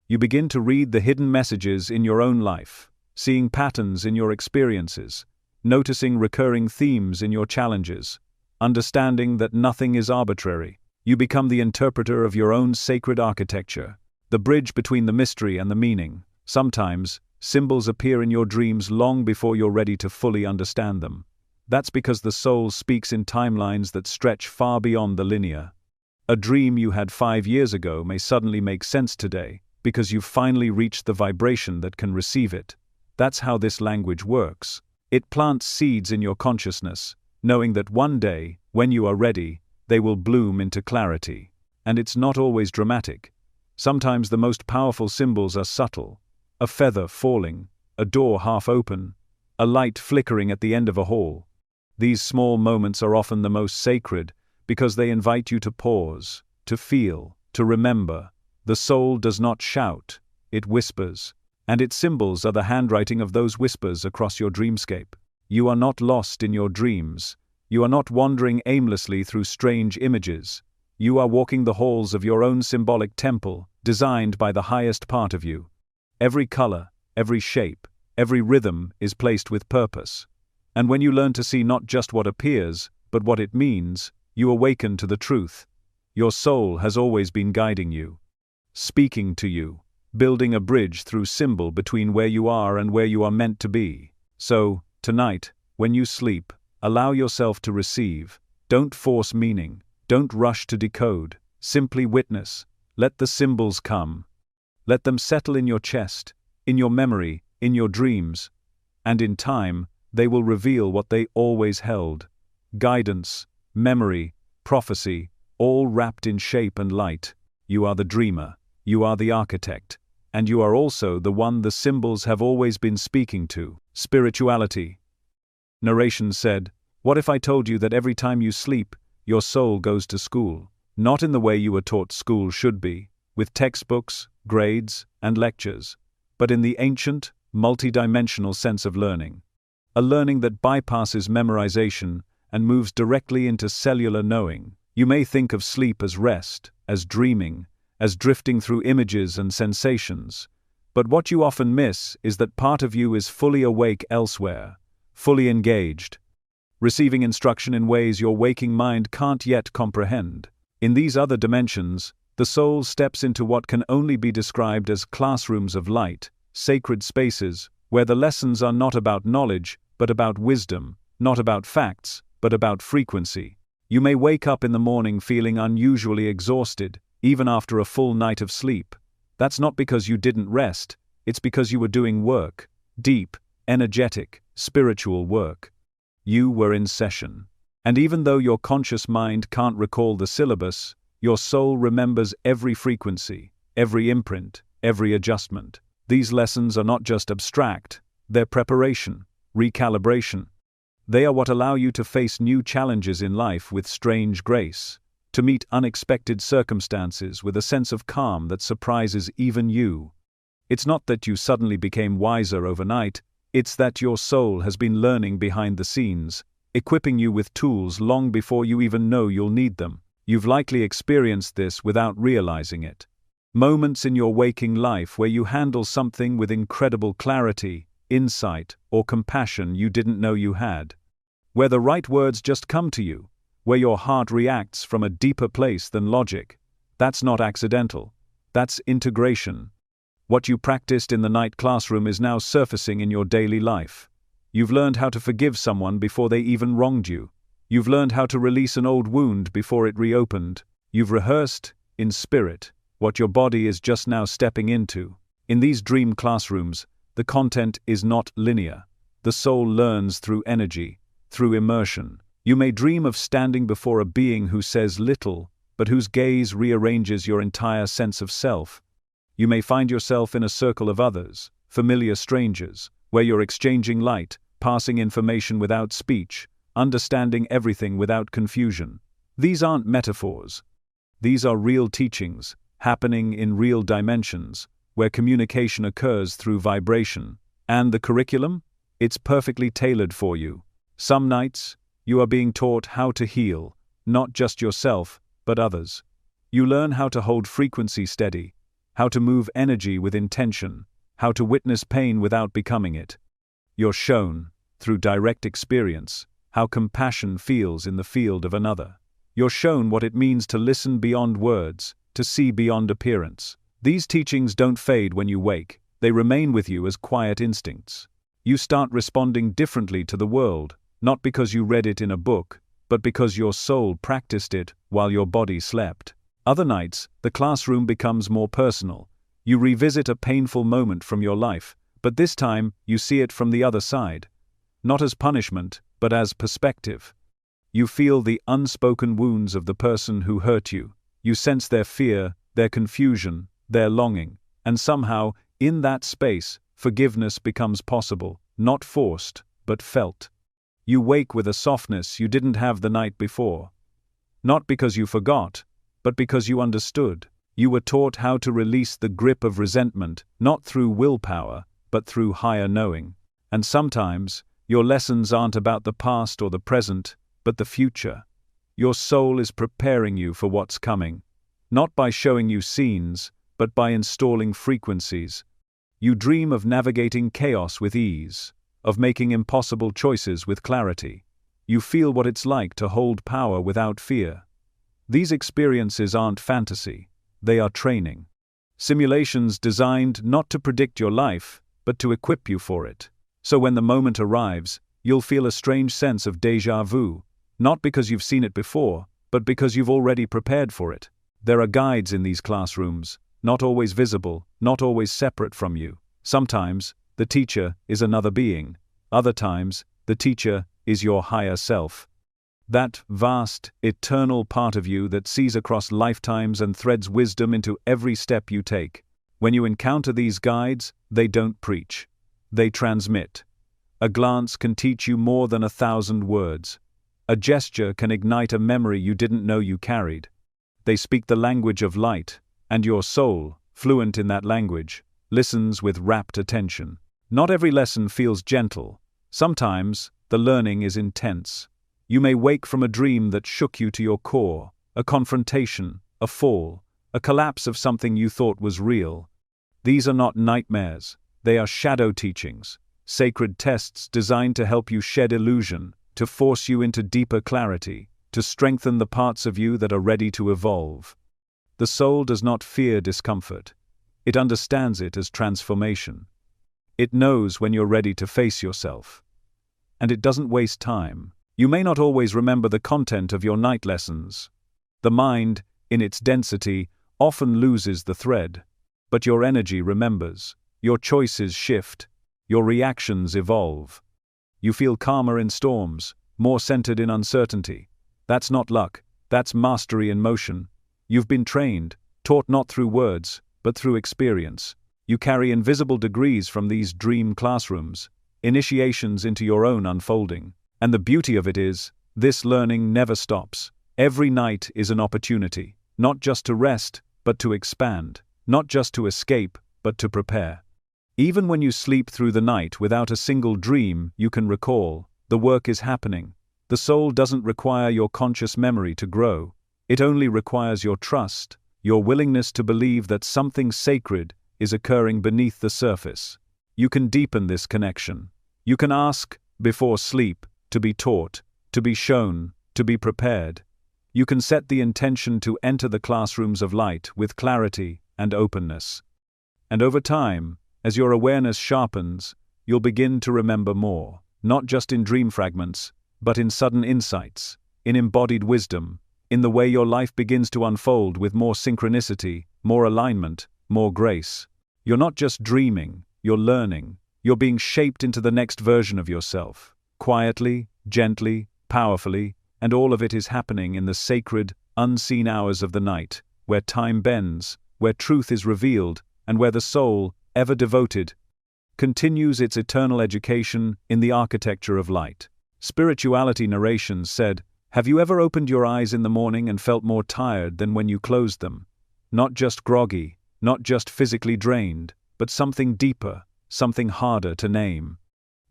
You begin to read the hidden messages in your own life, seeing patterns in your experiences, noticing recurring themes in your challenges, understanding that nothing is arbitrary. You become the interpreter of your own sacred architecture, the bridge between the mystery and the meaning. Sometimes, symbols appear in your dreams long before you're ready to fully understand them. That's because the soul speaks in timelines that stretch far beyond the linear. A dream you had 5 years ago may suddenly make sense today, because you've finally reached the vibration that can receive it. That's how this language works. It plants seeds in your consciousness, knowing that one day, when you are ready, they will bloom into clarity. And it's not always dramatic. Sometimes the most powerful symbols are subtle. A feather falling, a door half open, a light flickering at the end of a hall. These small moments are often the most sacred because they invite you to pause, to feel, to remember. The soul does not shout, it whispers, and its symbols are the handwriting of those whispers across your dreamscape. You are not lost in your dreams. You are not wandering aimlessly through strange images. You are walking the halls of your own symbolic temple, designed by the highest part of you. Every color, every shape, every rhythm is placed with purpose. And when you learn to see not just what appears, but what it means, you awaken to the truth. Your soul has always been guiding you, speaking to you, building a bridge through symbol between where you are and where you are meant to be. So, tonight, when you sleep, allow yourself to receive. Don't force meaning. Don't rush to decode. Simply witness. Let the symbols come. Let them settle in your chest, in your memory, in your dreams. And in time, they will reveal what they always held. Guidance, memory, prophecy, all wrapped in shape and light. You are the dreamer. You are the architect. And you are also the one the symbols have always been speaking to. Spirituality. Narration said, "What if I told you that every time you sleep, your soul goes to school? Not in the way you were taught school should be, with textbooks, grades, and lectures, but in the ancient, multidimensional sense of learning. A learning that bypasses memorization and moves directly into cellular knowing. You may think of sleep as rest, as dreaming, as drifting through images and sensations, but what you often miss is that part of you is fully awake elsewhere, fully engaged, receiving instruction in ways your waking mind can't yet comprehend. In these other dimensions, the soul steps into what can only be described as classrooms of light, sacred spaces, where the lessons are not about knowledge, but about wisdom, not about facts, but about frequency. You may wake up in the morning feeling unusually exhausted, even after a full night of sleep. That's not because you didn't rest, it's because you were doing work, deep, energetic, spiritual work. You were in session. And even though your conscious mind can't recall the syllabus, your soul remembers every frequency, every imprint, every adjustment. These lessons are not just abstract, they're preparation, recalibration. They are what allow you to face new challenges in life with strange grace, to meet unexpected circumstances with a sense of calm that surprises even you. It's not that you suddenly became wiser overnight, it's that your soul has been learning behind the scenes, equipping you with tools long before you even know you'll need them. You've likely experienced this without realizing it. Moments in your waking life where you handle something with incredible clarity, insight, or compassion you didn't know you had. Where the right words just come to you, where your heart reacts from a deeper place than logic. That's not accidental. That's integration. What you practiced in the night classroom is now surfacing in your daily life. You've learned how to forgive someone before they even wronged you. You've learned how to release an old wound before it reopened. You've rehearsed, in spirit, what your body is just now stepping into. In these dream classrooms, the content is not linear. The soul learns through energy, through immersion. You may dream of standing before a being who says little, but whose gaze rearranges your entire sense of self. You may find yourself in a circle of others, familiar strangers, where you're exchanging light, passing information without speech, understanding everything without confusion. These aren't metaphors. These are real teachings, happening in real dimensions, where communication occurs through vibration. And the curriculum? It's perfectly tailored for you. Some nights, you are being taught how to heal, not just yourself, but others. You learn how to hold frequency steady, how to move energy with intention, how to witness pain without becoming it. You're shown, through direct experience, how compassion feels in the field of another. You're shown what it means to listen beyond words, to see beyond appearance. These teachings don't fade when you wake, they remain with you as quiet instincts. You start responding differently to the world, not because you read it in a book, but because your soul practiced it while your body slept. Other nights, the classroom becomes more personal. You revisit a painful moment from your life, but this time you see it from the other side. Not as punishment, but as perspective. You feel the unspoken wounds of the person who hurt you. You sense their fear, their confusion, their longing, and somehow, in that space, forgiveness becomes possible, not forced, but felt. You wake with a softness you didn't have the night before. Not because you forgot, but because you understood. You were taught how to release the grip of resentment, not through willpower, but through higher knowing. And sometimes, your lessons aren't about the past or the present, but the future. Your soul is preparing you for what's coming, not by showing you scenes, but by installing frequencies. You dream of navigating chaos with ease, of making impossible choices with clarity. You feel what it's like to hold power without fear. These experiences aren't fantasy, they are training. Simulations designed not to predict your life, but to equip you for it. So when the moment arrives, you'll feel a strange sense of déjà vu, not because you've seen it before, but because you've already prepared for it. There are guides in these classrooms, not always visible, not always separate from you. Sometimes, the teacher is another being. Other times, the teacher is your higher self. That vast, eternal part of you that sees across lifetimes and threads wisdom into every step you take. When you encounter these guides, they don't preach. They transmit. A glance can teach you more than 1,000 words. A gesture can ignite a memory you didn't know you carried. They speak the language of light, and your soul, fluent in that language, listens with rapt attention. Not every lesson feels gentle. Sometimes, the learning is intense. You may wake from a dream that shook you to your core, a confrontation, a fall, a collapse of something you thought was real. These are not nightmares, they are shadow teachings, sacred tests designed to help you shed illusion, to force you into deeper clarity, to strengthen the parts of you that are ready to evolve. The soul does not fear discomfort. It understands it as transformation. It knows when you're ready to face yourself. And it doesn't waste time. You may not always remember the content of your night lessons. The mind, in its density, often loses the thread. But your energy remembers. Your choices shift. Your reactions evolve. You feel calmer in storms, more centered in uncertainty. That's not luck, that's mastery in motion. You've been trained, taught not through words, but through experience. You carry invisible degrees from these dream classrooms, initiations into your own unfolding. And the beauty of it is, this learning never stops. Every night is an opportunity, not just to rest, but to expand, not just to escape, but to prepare. Even when you sleep through the night without a single dream you can recall, the work is happening. The soul doesn't require your conscious memory to grow. It only requires your trust, your willingness to believe that something sacred is occurring beneath the surface. You can deepen this connection. You can ask, before sleep, to be taught, to be shown, to be prepared. You can set the intention to enter the classrooms of light with clarity and openness. And over time, as your awareness sharpens, you'll begin to remember more, not just in dream fragments, but in sudden insights, in embodied wisdom, in the way your life begins to unfold with more synchronicity, more alignment, more grace. You're not just dreaming, you're learning. You're being shaped into the next version of yourself. Quietly, gently, powerfully, and all of it is happening in the sacred, unseen hours of the night, where time bends, where truth is revealed, and where the soul, ever devoted, continues its eternal education in the architecture of light. Spirituality narrations said, "Have you ever opened your eyes in the morning and felt more tired than when you closed them? Not just groggy, not just physically drained, but something deeper, something harder to name.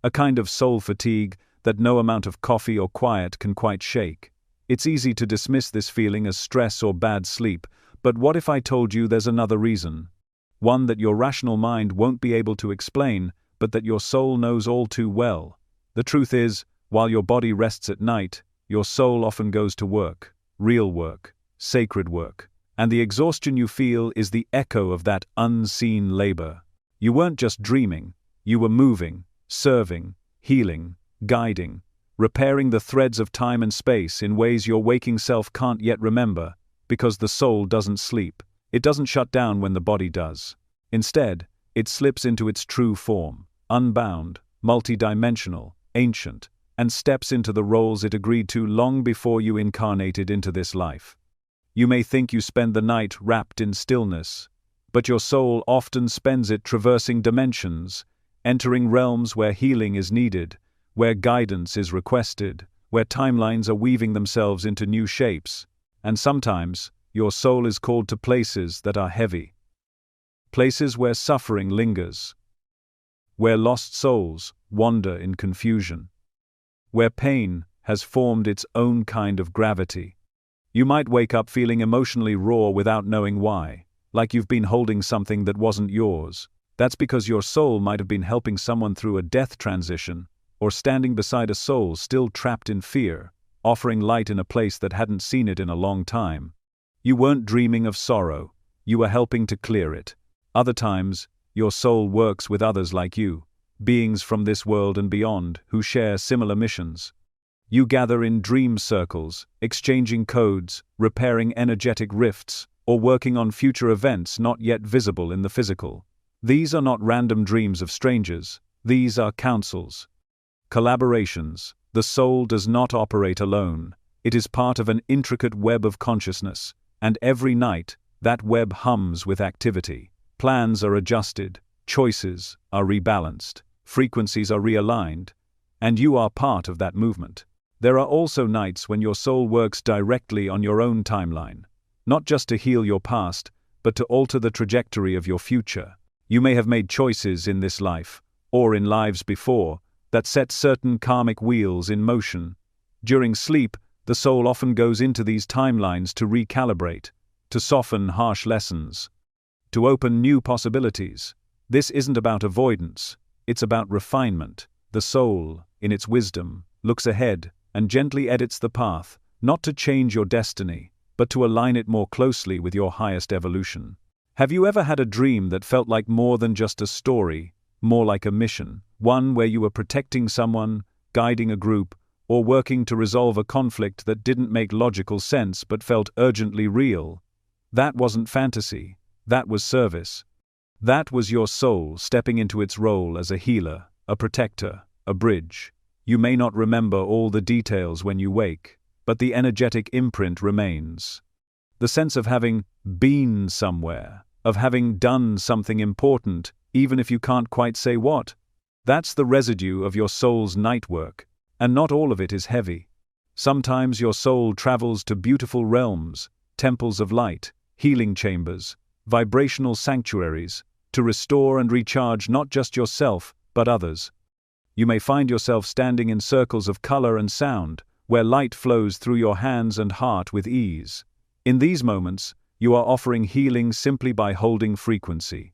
A kind of soul fatigue that no amount of coffee or quiet can quite shake. It's easy to dismiss this feeling as stress or bad sleep, but what if I told you there's another reason? one that your rational mind won't be able to explain, but that your soul knows all too well. The truth is, while your body rests at night, your soul often goes to work, real work, sacred work, and the exhaustion you feel is the echo of that unseen labor. You weren't just dreaming, you were moving, serving, healing, guiding, repairing the threads of time and space in ways your waking self can't yet remember, because the soul doesn't sleep. It doesn't shut down when the body does. Instead, it slips into its true form, unbound, multidimensional, ancient, and steps into the roles it agreed to long before you incarnated into this life. You may think you spend the night wrapped in stillness, but your soul often spends it traversing dimensions, entering realms where healing is needed, where guidance is requested, where timelines are weaving themselves into new shapes, and sometimes, your soul is called to places that are heavy. Places where suffering lingers, where lost souls wander in confusion, where pain has formed its own kind of gravity. You might wake up feeling emotionally raw without knowing why, like you've been holding something that wasn't yours. That's because your soul might have been helping someone through a death transition, or standing beside a soul still trapped in fear, offering light in a place that hadn't seen it in a long time. You weren't dreaming of sorrow, you were helping to clear it. Other times, your soul works with others like you, beings from this world and beyond, who share similar missions. You gather in dream circles, exchanging codes, repairing energetic rifts, or working on future events not yet visible in the physical. These are not random dreams of strangers, these are counsels. Collaborations. The soul does not operate alone, it is part of an intricate web of consciousness, and every night, that web hums with activity. Plans are adjusted, choices are rebalanced, frequencies are realigned, and you are part of that movement. There are also nights when your soul works directly on your own timeline, not just to heal your past, but to alter the trajectory of your future. You may have made choices in this life, or in lives before, that set certain karmic wheels in motion. During sleep, the soul often goes into these timelines to recalibrate, to soften harsh lessons, to open new possibilities. This isn't about avoidance, it's about refinement. The soul, in its wisdom, looks ahead and gently edits the path, not to change your destiny, but to align it more closely with your highest evolution. Have you ever had a dream that felt like more than just a story, more like a mission, one where you were protecting someone, guiding a group, or working to resolve a conflict that didn't make logical sense but felt urgently real? That wasn't fantasy, that was service. That was your soul stepping into its role as a healer, a protector, a bridge. You may not remember all the details when you wake, but the energetic imprint remains. The sense of having been somewhere, of having done something important, even if you can't quite say what. That's the residue of your soul's night work, and not all of it is heavy. Sometimes your soul travels to beautiful realms, temples of light, healing chambers, vibrational sanctuaries, to restore and recharge not just yourself, but others. You may find yourself standing in circles of color and sound, where light flows through your hands and heart with ease. In these moments, you are offering healing simply by holding frequency.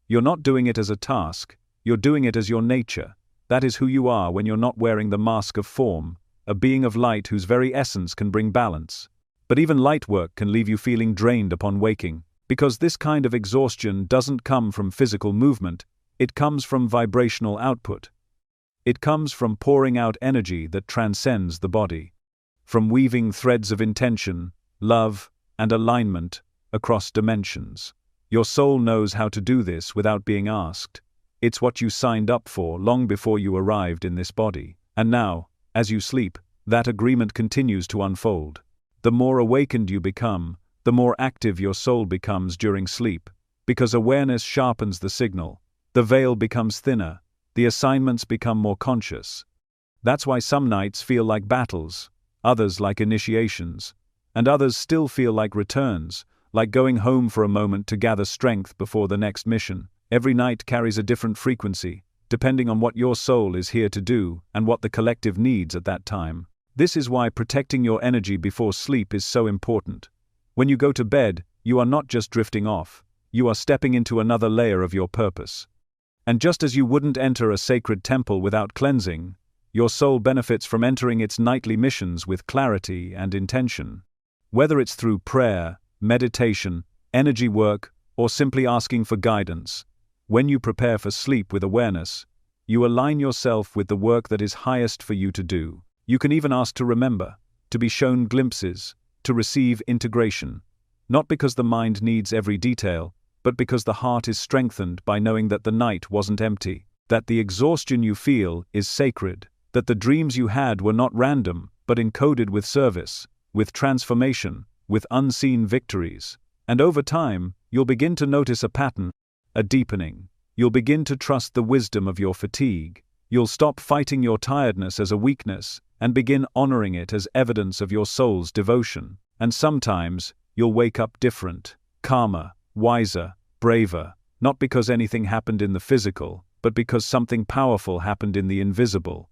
You're not doing it as a task, you're doing it as your nature. That is who you are when you're not wearing the mask of form, a being of light whose very essence can bring balance. But even light work can leave you feeling drained upon waking, because this kind of exhaustion doesn't come from physical movement, it comes from vibrational output. It comes from pouring out energy that transcends the body, from weaving threads of intention, love, and alignment across dimensions. Your soul knows how to do this without being asked. It's what you signed up for long before you arrived in this body. And now, as you sleep, that agreement continues to unfold. The more awakened you become, the more active your soul becomes during sleep, because awareness sharpens the signal. The veil becomes thinner, the assignments become more conscious. That's why some nights feel like battles, others like initiations, and others still feel like returns, like going home for a moment to gather strength before the next mission. Every night carries a different frequency, depending on what your soul is here to do and what the collective needs at that time. This is why protecting your energy before sleep is so important. When you go to bed, you are not just drifting off, you are stepping into another layer of your purpose. And just as you wouldn't enter a sacred temple without cleansing, your soul benefits from entering its nightly missions with clarity and intention. Whether it's through prayer, meditation, energy work, or simply asking for guidance, when you prepare for sleep with awareness, you align yourself with the work that is highest for you to do. You can even ask to remember, to be shown glimpses, to receive integration, not because the mind needs every detail, but because the heart is strengthened by knowing that the night wasn't empty, that the exhaustion you feel is sacred, that the dreams you had were not random, but encoded with service, with transformation, with unseen victories. And over time, you'll begin to notice a pattern, a deepening. You'll begin to trust the wisdom of your fatigue. You'll stop fighting your tiredness as a weakness and begin honoring it as evidence of your soul's devotion. And sometimes, you'll wake up different, calmer, wiser, braver, not because anything happened in the physical, but because something powerful happened in the invisible.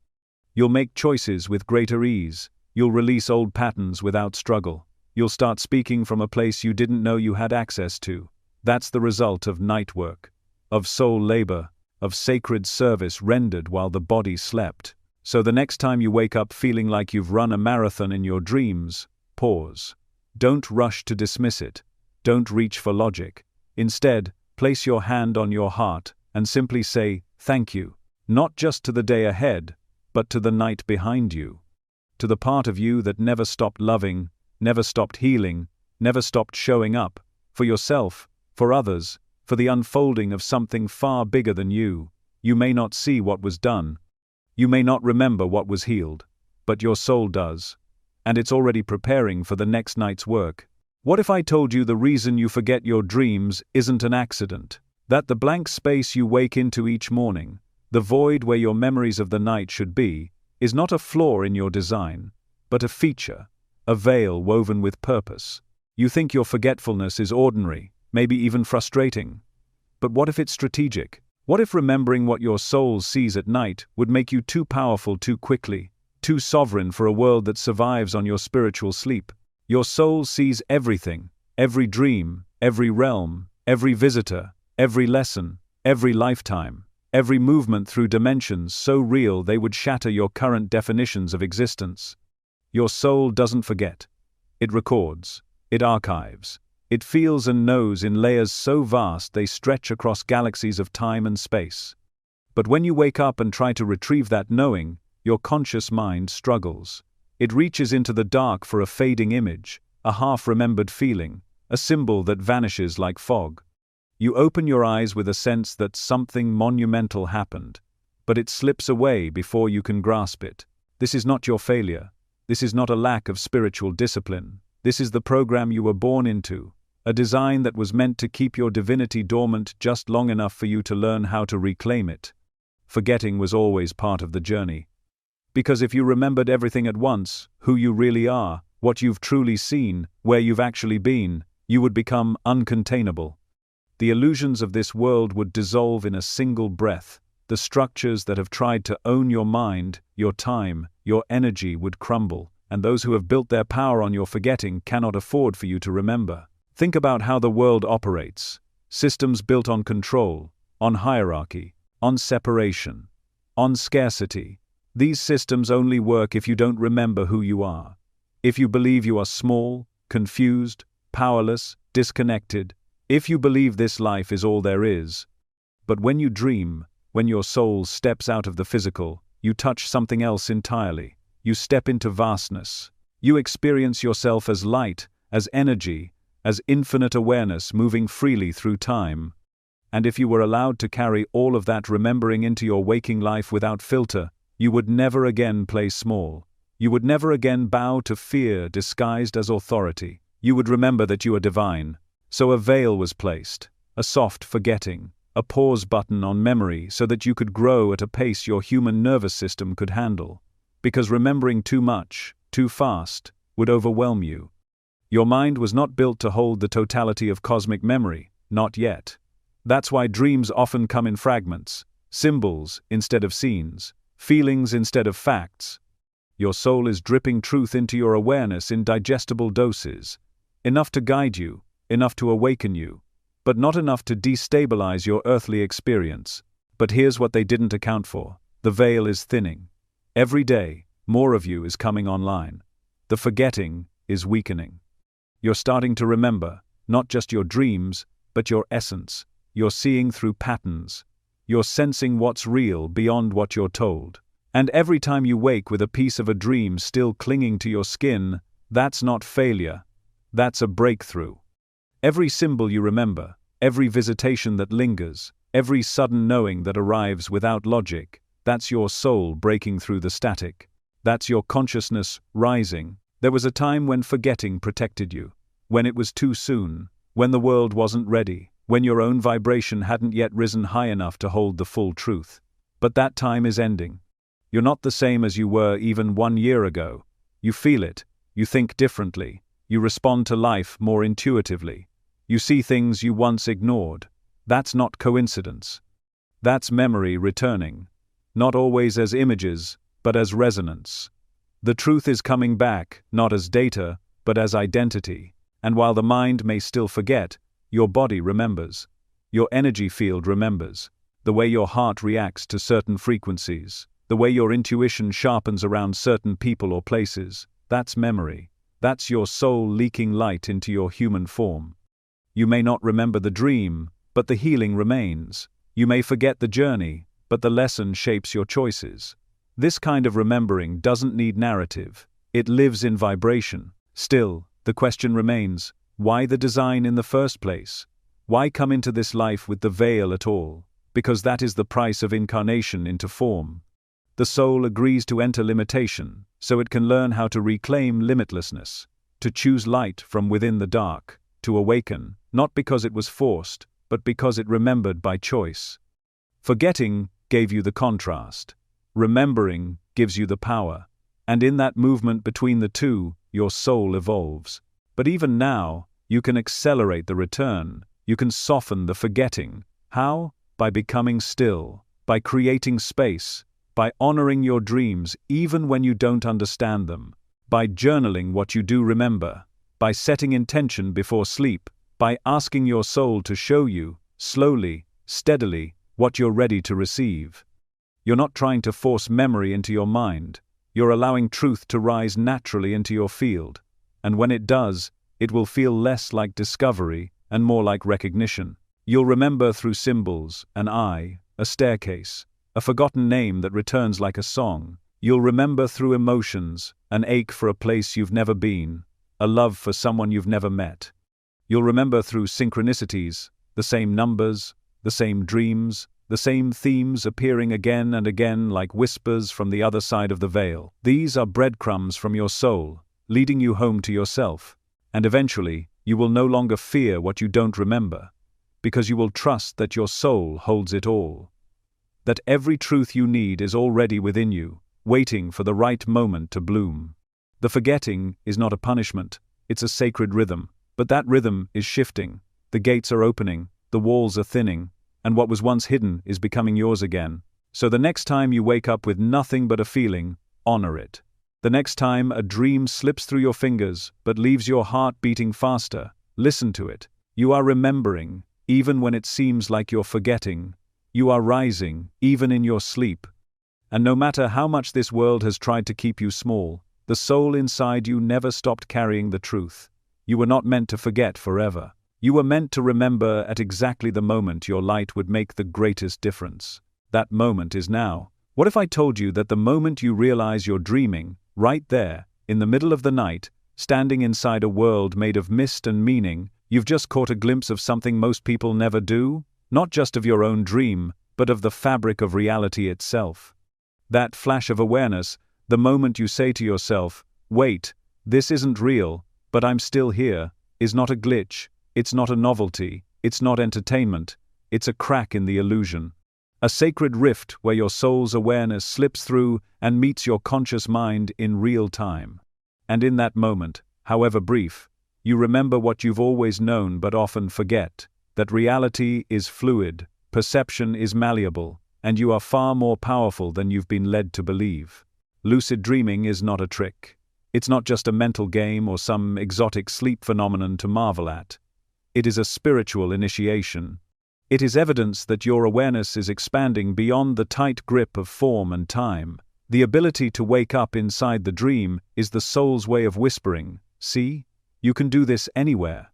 You'll make choices with greater ease. You'll release old patterns without struggle. You'll start speaking from a place you didn't know you had access to. That's the result of night work, of soul labor, of sacred service rendered while the body slept. So the next time you wake up feeling like you've run a marathon in your dreams, pause. Don't rush to dismiss it. Don't reach for logic. Instead, place your hand on your heart and simply say, thank you, not just to the day ahead, but to the night behind you. To the part of you that never stopped loving, never stopped healing, never stopped showing up, for yourself, for others, for the unfolding of something far bigger than you. You may not see what was done. You may not remember what was healed, but your soul does. And it's already preparing for the next night's work. What if I told you the reason you forget your dreams isn't an accident? That the blank space you wake into each morning, the void where your memories of the night should be, is not a flaw in your design, but a feature, a veil woven with purpose. You think your forgetfulness is ordinary, maybe even frustrating. But what if it's strategic? What if remembering what your soul sees at night would make you too powerful too quickly, too sovereign for a world that survives on your spiritual sleep? Your soul sees everything, every dream, every realm, every visitor, every lesson, every lifetime, every movement through dimensions so real they would shatter your current definitions of existence. Your soul doesn't forget. It records. It archives. It feels and knows in layers so vast they stretch across galaxies of time and space. But when you wake up and try to retrieve that knowing, your conscious mind struggles. It reaches into the dark for a fading image, a half-remembered feeling, a symbol that vanishes like fog. You open your eyes with a sense that something monumental happened, but it slips away before you can grasp it. This is not your failure. This is not a lack of spiritual discipline. This is the program you were born into, a design that was meant to keep your divinity dormant just long enough for you to learn how to reclaim it. Forgetting was always part of the journey. Because if you remembered everything at once, who you really are, what you've truly seen, where you've actually been, you would become uncontainable. The illusions of this world would dissolve in a single breath. The structures that have tried to own your mind, your time, your energy would crumble, and those who have built their power on your forgetting cannot afford for you to remember. Think about how the world operates. Systems built on control, on hierarchy, on separation, on scarcity. These systems only work if you don't remember who you are. If you believe you are small, confused, powerless, disconnected. If you believe this life is all there is. But when you dream, when your soul steps out of the physical, you touch something else entirely. You step into vastness. You experience yourself as light, as energy, as infinite awareness moving freely through time. And if you were allowed to carry all of that remembering into your waking life without filter, you would never again play small. You would never again bow to fear disguised as authority. You would remember that you are divine. So a veil was placed, a soft forgetting, a pause button on memory so that you could grow at a pace your human nervous system could handle. Because remembering too much, too fast, would overwhelm you. Your mind was not built to hold the totality of cosmic memory, not yet. That's why dreams often come in fragments, symbols instead of scenes, feelings instead of facts. Your soul is dripping truth into your awareness in digestible doses, enough to guide you, enough to awaken you, but not enough to destabilize your earthly experience. But here's what they didn't account for. The veil is thinning. Every day, more of you is coming online. The forgetting is weakening. You're starting to remember, not just your dreams, but your essence. You're seeing through patterns. You're sensing what's real beyond what you're told. And every time you wake with a piece of a dream still clinging to your skin, that's not failure. That's a breakthrough. Every symbol you remember, every visitation that lingers, every sudden knowing that arrives without logic, that's your soul breaking through the static. That's your consciousness rising. There was a time when forgetting protected you, when it was too soon, when the world wasn't ready, when your own vibration hadn't yet risen high enough to hold the full truth. But that time is ending. You're not the same as you were even 1 year ago. You feel it, you think differently, you respond to life more intuitively. You see things you once ignored. That's not coincidence. That's memory returning. Not always as images, but as resonance. The truth is coming back, not as data, but as identity. And while the mind may still forget, your body remembers. Your energy field remembers. The way your heart reacts to certain frequencies. The way your intuition sharpens around certain people or places. That's memory. That's your soul leaking light into your human form. You may not remember the dream, but the healing remains. You may forget the journey, but the lesson shapes your choices. This kind of remembering doesn't need narrative. It lives in vibration. Still, the question remains, why the design in the first place? Why come into this life with the veil at all? Because that is the price of incarnation into form. The soul agrees to enter limitation, so it can learn how to reclaim limitlessness, to choose light from within the dark, to awaken, not because it was forced, but because it remembered by choice. Forgetting gave you the contrast. Remembering gives you the power. And in that movement between the two, your soul evolves. But even now, you can accelerate the return. You can soften the forgetting. How? By becoming still, by creating space, by honoring your dreams even when you don't understand them, by journaling what you do remember, by setting intention before sleep, by asking your soul to show you, slowly, steadily, what you're ready to receive. You're not trying to force memory into your mind. You're allowing truth to rise naturally into your field. And when it does, it will feel less like discovery and more like recognition. You'll remember through symbols, an eye, a staircase, a forgotten name that returns like a song. You'll remember through emotions, an ache for a place you've never been, a love for someone you've never met. You'll remember through synchronicities, the same numbers, the same dreams, the same themes appearing again and again like whispers from the other side of the veil. These are breadcrumbs from your soul, leading you home to yourself. And eventually, you will no longer fear what you don't remember, because you will trust that your soul holds it all. That every truth you need is already within you, waiting for the right moment to bloom. The forgetting is not a punishment, it's a sacred rhythm, but that rhythm is shifting. The gates are opening, the walls are thinning, and what was once hidden is becoming yours again. So the next time you wake up with nothing but a feeling, honor it. The next time a dream slips through your fingers but leaves your heart beating faster, listen to it. You are remembering, even when it seems like you're forgetting. You are rising, even in your sleep. And no matter how much this world has tried to keep you small, the soul inside you never stopped carrying the truth. You were not meant to forget forever. You were meant to remember at exactly the moment your light would make the greatest difference. That moment is now. What if I told you that the moment you realize you're dreaming, right there, in the middle of the night, standing inside a world made of mist and meaning, you've just caught a glimpse of something most people never do? Not just of your own dream, but of the fabric of reality itself. That flash of awareness, the moment you say to yourself, wait, this isn't real, but I'm still here, is not a glitch. It's not a novelty, it's not entertainment, it's a crack in the illusion. A sacred rift where your soul's awareness slips through and meets your conscious mind in real time. And in that moment, however brief, you remember what you've always known but often forget, that reality is fluid, perception is malleable, and you are far more powerful than you've been led to believe. Lucid dreaming is not a trick. It's not just a mental game or some exotic sleep phenomenon to marvel at. It is a spiritual initiation. It is evidence that your awareness is expanding beyond the tight grip of form and time. The ability to wake up inside the dream is the soul's way of whispering, "See? You can do this anywhere."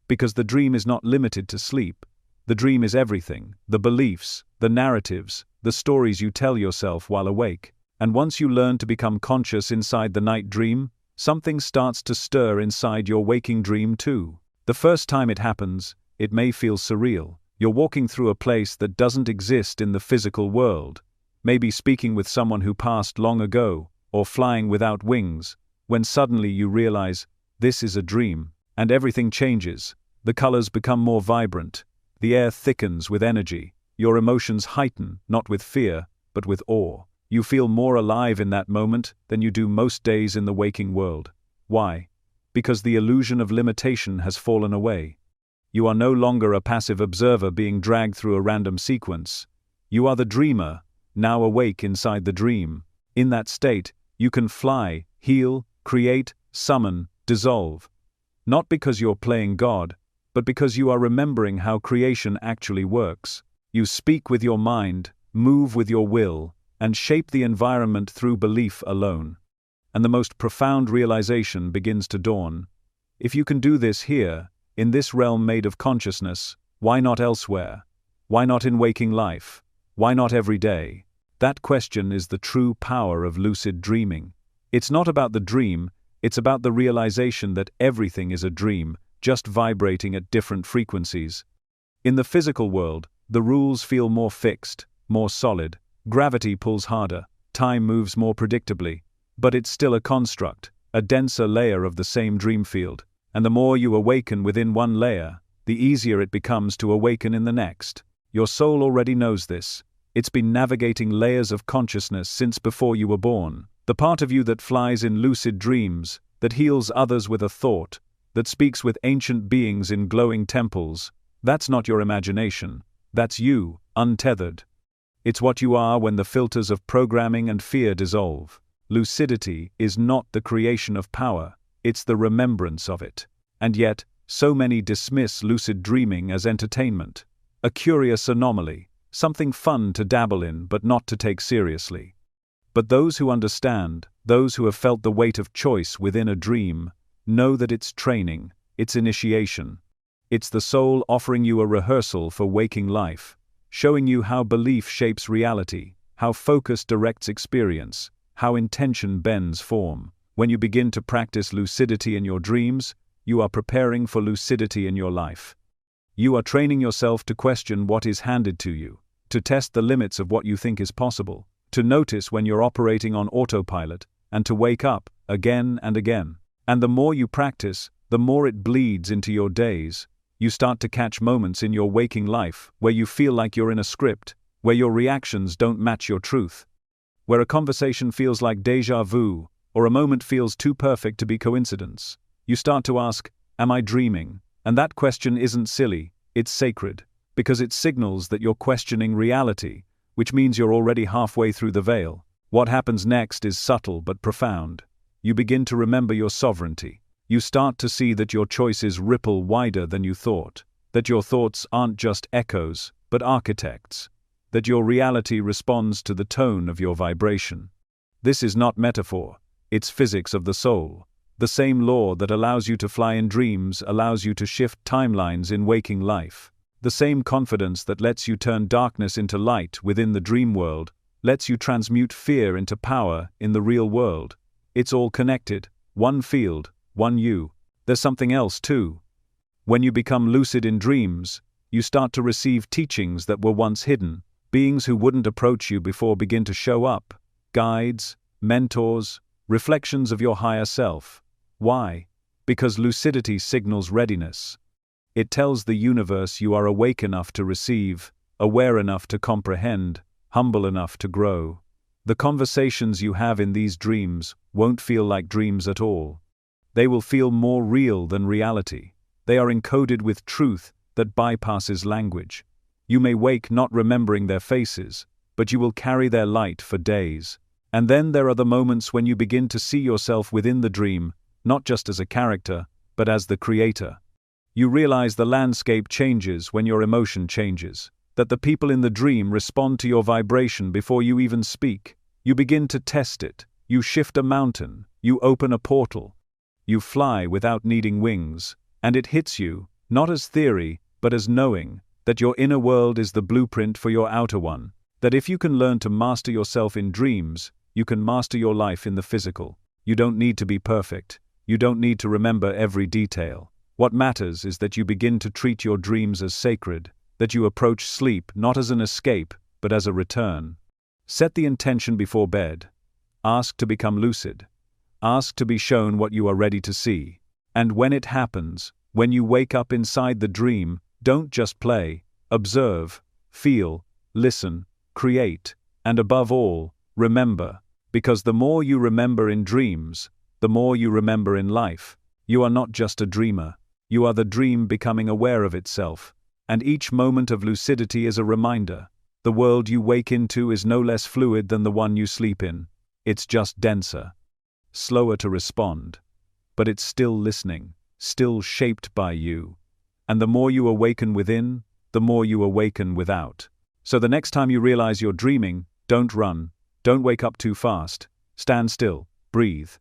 Because the dream is not limited to sleep. The dream is everything: the beliefs, the narratives, the stories you tell yourself while awake. And once you learn to become conscious inside the night dream, something starts to stir inside your waking dream too. The first time it happens, it may feel surreal. You're walking through a place that doesn't exist in the physical world, maybe speaking with someone who passed long ago, or flying without wings, when suddenly you realize, this is a dream, and everything changes. The colors become more vibrant, the air thickens with energy, your emotions heighten, not with fear, but with awe. You feel more alive in that moment than you do most days in the waking world. Why? Because the illusion of limitation has fallen away. You are no longer a passive observer being dragged through a random sequence. You are the dreamer, now awake inside the dream. In that state, you can fly, heal, create, summon, dissolve. Not because you're playing God, but because you are remembering how creation actually works. You speak with your mind, move with your will, and shape the environment through belief alone. And the most profound realization begins to dawn. If you can do this here, in this realm made of consciousness, why not elsewhere? Why not in waking life? Why not every day? That question is the true power of lucid dreaming. It's not about the dream, it's about the realization that everything is a dream, just vibrating at different frequencies. In the physical world, the rules feel more fixed, more solid. Gravity pulls harder, time moves more predictably. But it's still a construct, a denser layer of the same dream field. And the more you awaken within one layer, the easier it becomes to awaken in the next. Your soul already knows this. It's been navigating layers of consciousness since before you were born. The part of you that flies in lucid dreams, that heals others with a thought, that speaks with ancient beings in glowing temples, that's not your imagination. That's you, untethered. It's what you are when the filters of programming and fear dissolve. Lucidity is not the creation of power. It's the remembrance of it. And yet, so many dismiss lucid dreaming as entertainment. A curious anomaly, something fun to dabble in but not to take seriously. But those who understand, those who have felt the weight of choice within a dream, know that it's training, it's initiation. It's the soul offering you a rehearsal for waking life, showing you how belief shapes reality, how focus directs experience, how intention bends form. When you begin to practice lucidity in your dreams, you are preparing for lucidity in your life. You are training yourself to question what is handed to you, to test the limits of what you think is possible, to notice when you're operating on autopilot, and to wake up, again and again. And the more you practice, the more it bleeds into your days. You start to catch moments in your waking life where you feel like you're in a script, where your reactions don't match your truth, where a conversation feels like déjà vu, or a moment feels too perfect to be coincidence. You start to ask, am I dreaming? And that question isn't silly, it's sacred, because it signals that you're questioning reality, which means you're already halfway through the veil. What happens next is subtle but profound. You begin to remember your sovereignty. You start to see that your choices ripple wider than you thought, that your thoughts aren't just echoes, but architects, that your reality responds to the tone of your vibration. This is not metaphor. It's physics of the soul. The same law that allows you to fly in dreams allows you to shift timelines in waking life. The same confidence that lets you turn darkness into light within the dream world lets you transmute fear into power in the real world. It's all connected, one field, one you. There's something else too. When you become lucid in dreams, you start to receive teachings that were once hidden. Beings who wouldn't approach you before begin to show up. Guides, mentors, reflections of your higher self. Why? Because lucidity signals readiness. It tells the universe you are awake enough to receive, aware enough to comprehend, humble enough to grow. The conversations you have in these dreams won't feel like dreams at all. They will feel more real than reality. They are encoded with truth that bypasses language. You may wake not remembering their faces, but you will carry their light for days. And then there are the moments when you begin to see yourself within the dream, not just as a character, but as the creator. You realize the landscape changes when your emotion changes, that the people in the dream respond to your vibration before you even speak. You begin to test it. You shift a mountain. You open a portal. You fly without needing wings, and it hits you, not as theory, but as knowing, that your inner world is the blueprint for your outer one, that if you can learn to master yourself in dreams, you can master your life in the physical. You don't need to be perfect. You don't need to remember every detail. What matters is that you begin to treat your dreams as sacred, that you approach sleep not as an escape, but as a return. Set the intention before bed. Ask to become lucid. Ask to be shown what you are ready to see. And when it happens, when you wake up inside the dream, don't just play, observe, feel, listen, create, and above all, remember, because the more you remember in dreams, the more you remember in life. You are not just a dreamer. You are the dream becoming aware of itself, and each moment of lucidity is a reminder. The world you wake into is no less fluid than the one you sleep in. It's just denser, slower to respond, but it's still listening, still shaped by you. And the more you awaken within, the more you awaken without. So the next time you realize you're dreaming, don't run, don't wake up too fast, stand still, breathe,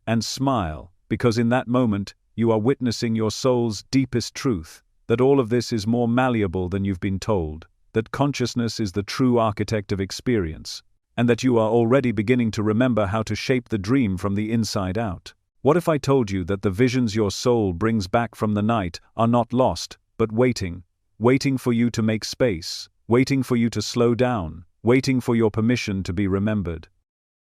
and smile, because in that moment, you are witnessing your soul's deepest truth, that all of this is more malleable than you've been told, that consciousness is the true architect of experience, and that you are already beginning to remember how to shape the dream from the inside out. What if I told you that the visions your soul brings back from the night are not lost, but waiting for you to make space, waiting for you to slow down, waiting for your permission to be remembered?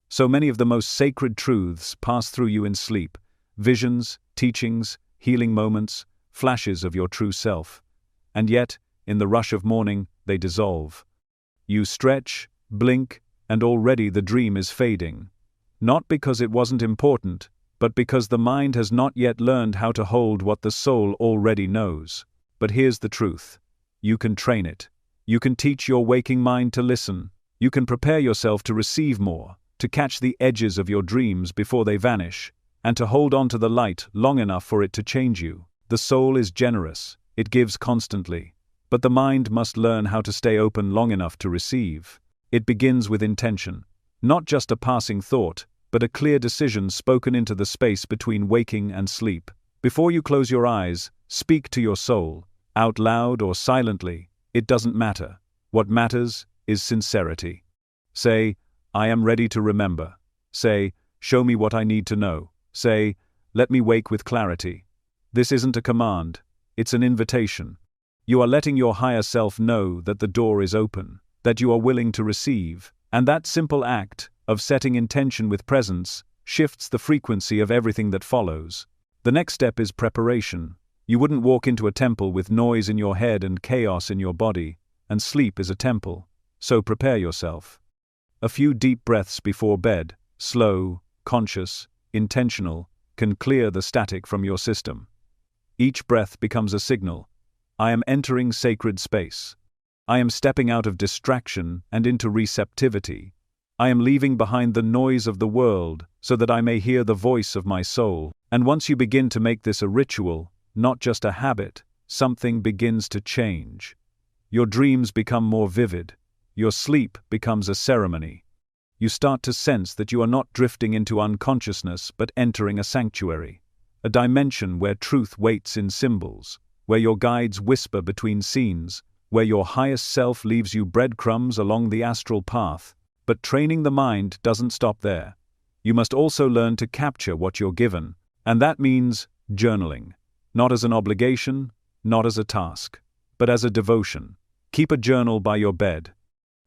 So many of the most sacred truths pass through you in sleep, visions, teachings, healing moments, flashes of your true self. And yet, in the rush of morning, they dissolve. You stretch, blink, and already the dream is fading. Not because it wasn't important, but because the mind has not yet learned how to hold what the soul already knows. But here's the truth. You can train it. You can teach your waking mind to listen. You can prepare yourself to receive more, to catch the edges of your dreams before they vanish, and to hold on to the light long enough for it to change you. The soul is generous. It gives constantly. But the mind must learn how to stay open long enough to receive. It begins with intention. Not just a passing thought, but a clear decision spoken into the space between waking and sleep. Before you close your eyes, speak to your soul, out loud or silently. It doesn't matter. What matters is sincerity. Say, I am ready to remember. Say, show me what I need to know. Say, let me wake with clarity. This isn't a command. It's an invitation. You are letting your higher self know that the door is open, that you are willing to receive, and that simple act of setting intention with presence shifts the frequency of everything that follows. The next step is preparation. You wouldn't walk into a temple with noise in your head and chaos in your body, and sleep is a temple, so prepare yourself. A few deep breaths before bed, slow, conscious, intentional, can clear the static from your system. Each breath becomes a signal. I am entering sacred space. I am stepping out of distraction and into receptivity. I am leaving behind the noise of the world so that I may hear the voice of my soul. And once you begin to make this a ritual, not just a habit, something begins to change. Your dreams become more vivid. Your sleep becomes a ceremony. You start to sense that you are not drifting into unconsciousness but entering a sanctuary, a dimension where truth waits in symbols, where your guides whisper between scenes, where your highest self leaves you breadcrumbs along the astral path. But training the mind doesn't stop there. You must also learn to capture what you're given, and that means journaling. Not as an obligation, not as a task, but as a devotion. Keep a journal by your bed.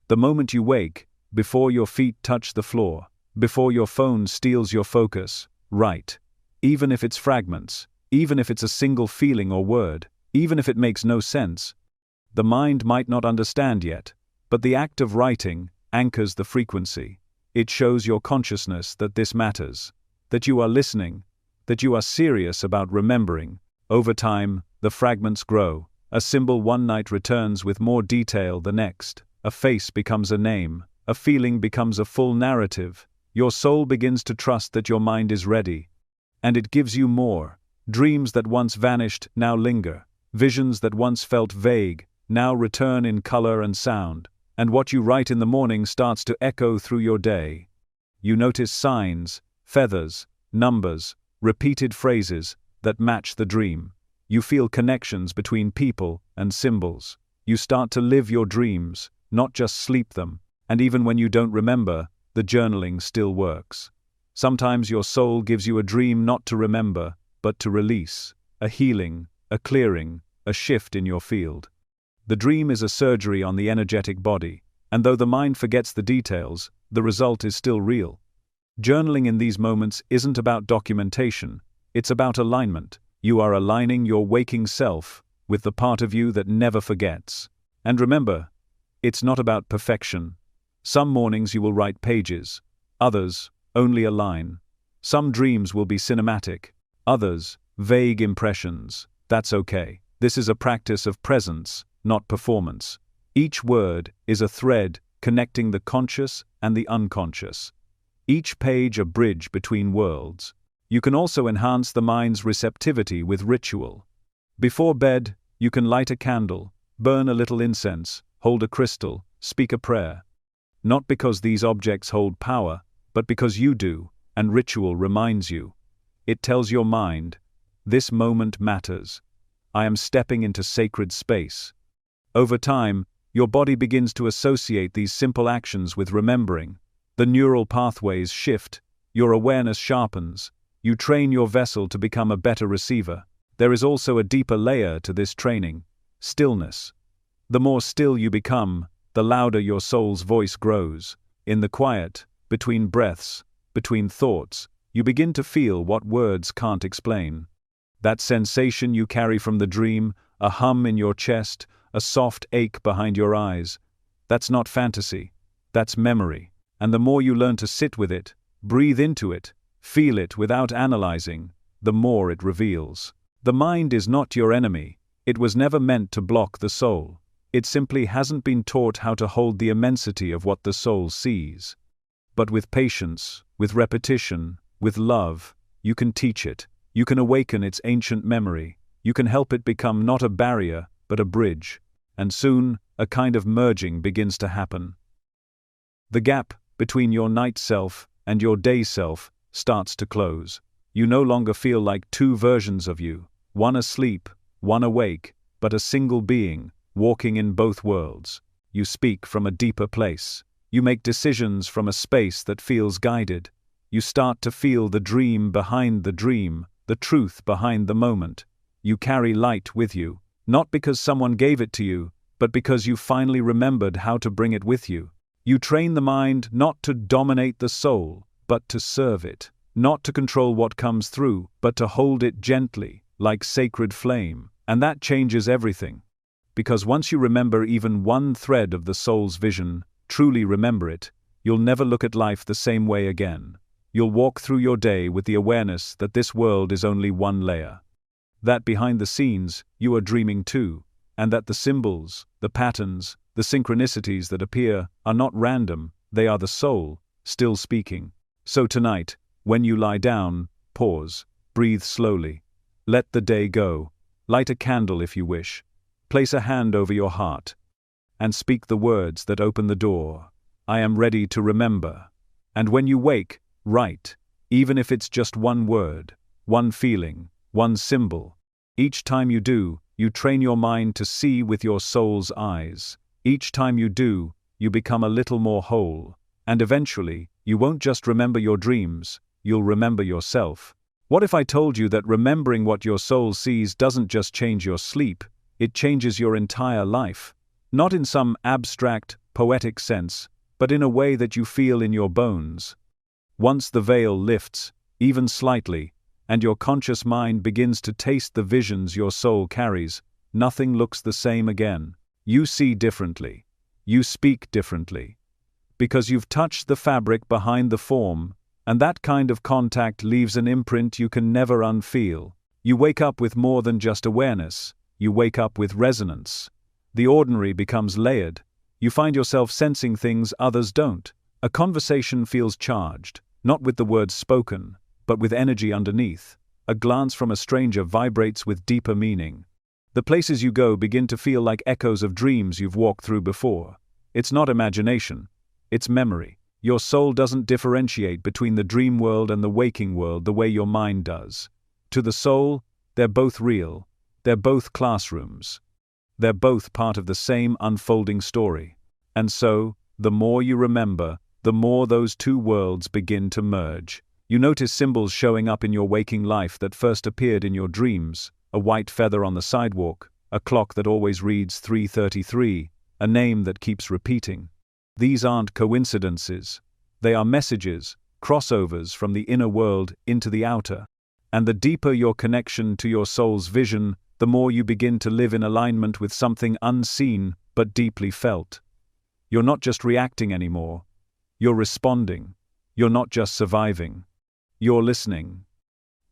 The moment you wake, before your feet touch the floor, before your phone steals your focus, write. Even if it's fragments, even if it's a single feeling or word, even if it makes no sense. The mind might not understand yet, but the act of writing anchors the frequency. It shows your consciousness that this matters, that you are listening, that you are serious about remembering. Over time, the fragments grow. A symbol one night returns with more detail the next. A face becomes a name. A feeling becomes a full narrative. Your soul begins to trust that your mind is ready. And it gives you more. Dreams that once vanished now linger. Visions that once felt vague now return in color and sound. And what you write in the morning starts to echo through your day. You notice signs, feathers, numbers, repeated phrases that match the dream. You feel connections between people and symbols. You start to live your dreams, not just sleep them. And even when you don't remember, the journaling still works. Sometimes your soul gives you a dream not to remember, but to release, a healing, a clearing, a shift in your field. The dream is a surgery on the energetic body, and though the mind forgets the details, the result is still real. Journaling in these moments isn't about documentation, it's about alignment. You are aligning your waking self with the part of you that never forgets. And remember, it's not about perfection. Some mornings you will write pages, others, only a line. Some dreams will be cinematic, others, vague impressions. That's okay. This is a practice of presence, not performance. Each word is a thread connecting the conscious and the unconscious. Each page a bridge between worlds. You can also enhance the mind's receptivity with ritual. Before bed, you can light a candle, burn a little incense, hold a crystal, speak a prayer. Not because these objects hold power, but because you do, and ritual reminds you. It tells your mind, this moment matters. I am stepping into sacred space. Over time, your body begins to associate these simple actions with remembering. The neural pathways shift, your awareness sharpens, you train your vessel to become a better receiver. There is also a deeper layer to this training: stillness. The more still you become, the louder your soul's voice grows. In the quiet, between breaths, between thoughts, you begin to feel what words can't explain. That sensation you carry from the dream, a hum in your chest, a soft ache behind your eyes, that's not fantasy, that's memory. And the more you learn to sit with it, breathe into it, feel it without analyzing, the more it reveals. The mind is not your enemy. It was never meant to block the soul. It simply hasn't been taught how to hold the immensity of what the soul sees. But with patience, with repetition, with love, you can teach it. You can awaken its ancient memory. You can help it become not a barrier, but a bridge. And soon, a kind of merging begins to happen. The gap between your night self and your day self starts to close. You no longer feel like two versions of you, one asleep, one awake, but a single being, walking in both worlds. You speak from a deeper place. You make decisions from a space that feels guided. You start to feel the dream behind the dream, the truth behind the moment. You carry light with you, not because someone gave it to you, but because you finally remembered how to bring it with you. You train the mind not to dominate the soul, but to serve it. Not to control what comes through, but to hold it gently, like sacred flame. And that changes everything. Because once you remember even one thread of the soul's vision, truly remember it, you'll never look at life the same way again. You'll walk through your day with the awareness that this world is only one layer. That behind the scenes, you are dreaming too, and that the symbols, the patterns, the synchronicities that appear are not random, they are the soul, still speaking. So tonight, when you lie down, pause, breathe slowly. Let the day go. Light a candle if you wish. Place a hand over your heart. And speak the words that open the door. I am ready to remember. And when you wake, write, even if it's just one word, one feeling, one symbol. Each time you do, you train your mind to see with your soul's eyes. Each time you do, you become a little more whole. And eventually, you won't just remember your dreams, you'll remember yourself. What if I told you that remembering what your soul sees doesn't just change your sleep, it changes your entire life? Not in some abstract, poetic sense, but in a way that you feel in your bones. Once the veil lifts, even slightly, and your conscious mind begins to taste the visions your soul carries, nothing looks the same again. You see differently. You speak differently. Because you've touched the fabric behind the form, and that kind of contact leaves an imprint you can never unfeel. You wake up with more than just awareness. You wake up with resonance. The ordinary becomes layered. You find yourself sensing things others don't. A conversation feels charged, not with the words spoken, but with energy underneath. a glance from a stranger vibrates with deeper meaning. The places you go begin to feel like echoes of dreams you've walked through before. It's not imagination, it's memory. Your soul doesn't differentiate between the dream world and the waking world the way your mind does. To the soul, they're both real. They're both classrooms. They're both part of the same unfolding story. And so, the more you remember, the more those two worlds begin to merge. You notice symbols showing up in your waking life that first appeared in your dreams: a white feather on the sidewalk, a clock that always reads 3:33, a name that keeps repeating. These aren't coincidences. They are messages, crossovers from the inner world into the outer. And the deeper your connection to your soul's vision, the more you begin to live in alignment with something unseen but deeply felt. You're not just reacting anymore. You're responding. You're not just surviving. You're listening.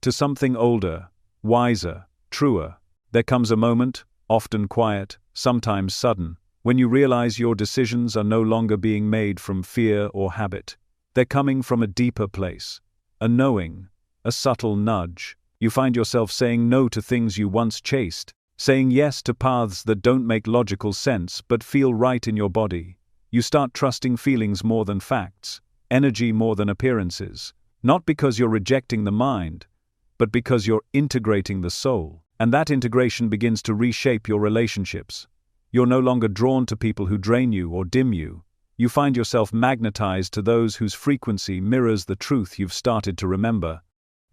To something older, wiser, truer. There comes a moment, often quiet, sometimes sudden, when you realize your decisions are no longer being made from fear or habit. They're coming from a deeper place. A knowing, a subtle nudge. You find yourself saying no to things you once chased, saying yes to paths that don't make logical sense but feel right in your body. You start trusting feelings more than facts, energy more than appearances, not because you're rejecting the mind, but because you're integrating the soul. And that integration begins to reshape your relationships. You're no longer drawn to people who drain you or dim you. You find yourself magnetized to those whose frequency mirrors the truth you've started to remember.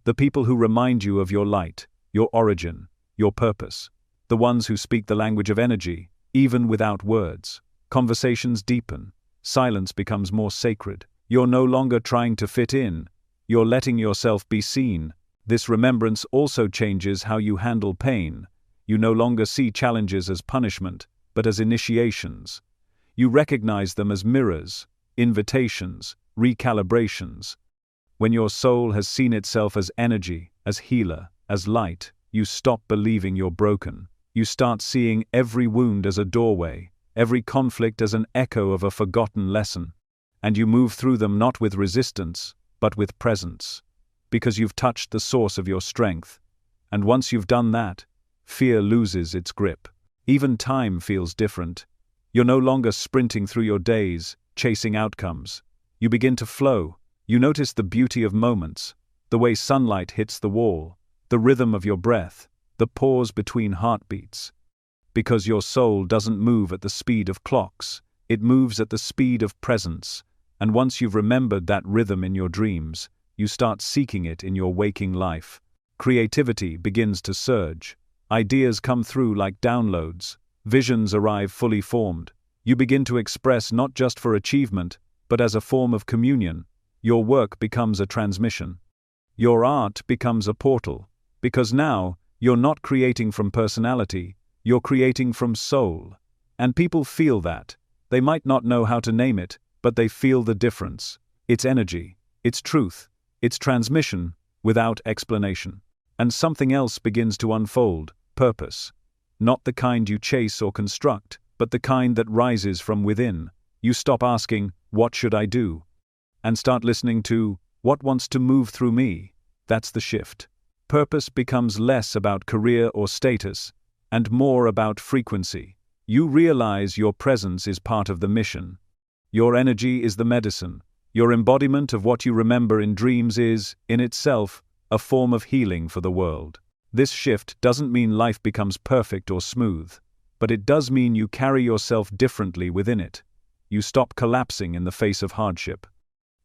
The people who remind you of your light, your origin, your purpose. The ones who speak the language of energy, even without words. Conversations deepen. Silence becomes more sacred. You're no longer trying to fit in. You're letting yourself be seen. This remembrance also changes how you handle pain. You no longer see challenges as punishment, but as initiations. You recognize them as mirrors, invitations, recalibrations. When your soul has seen itself as energy, as healer, as light, you stop believing you're broken. You start seeing every wound as a doorway, every conflict as an echo of a forgotten lesson. And you move through them not with resistance, but with presence. Because you've touched the source of your strength. And once you've done that, fear loses its grip. Even time feels different. You're no longer sprinting through your days, chasing outcomes. You begin to flow. You notice the beauty of moments, the way sunlight hits the wall, the rhythm of your breath, the pause between heartbeats. Because your soul doesn't move at the speed of clocks, it moves at the speed of presence. And once you've remembered that rhythm in your dreams, you start seeking it in your waking life. Creativity begins to surge. Ideas come through like downloads. Visions arrive fully formed. You begin to express not just for achievement, but as a form of communion. Your work becomes a transmission. Your art becomes a portal. Because now, you're not creating from personality, you're creating from soul. And people feel that. They might not know how to name it, but they feel the difference. It's energy. It's truth. It's transmission, without explanation. And something else begins to unfold: purpose. Not the kind you chase or construct, but the kind that rises from within. You stop asking, "What should I do?" and start listening to, "What wants to move through me?" That's the shift. Purpose becomes less about career or status, and more about frequency. You realize your presence is part of the mission. Your energy is the medicine. Your embodiment of what you remember in dreams is, in itself, a form of healing for the world. This shift doesn't mean life becomes perfect or smooth, but it does mean you carry yourself differently within it. You stop collapsing in the face of hardship.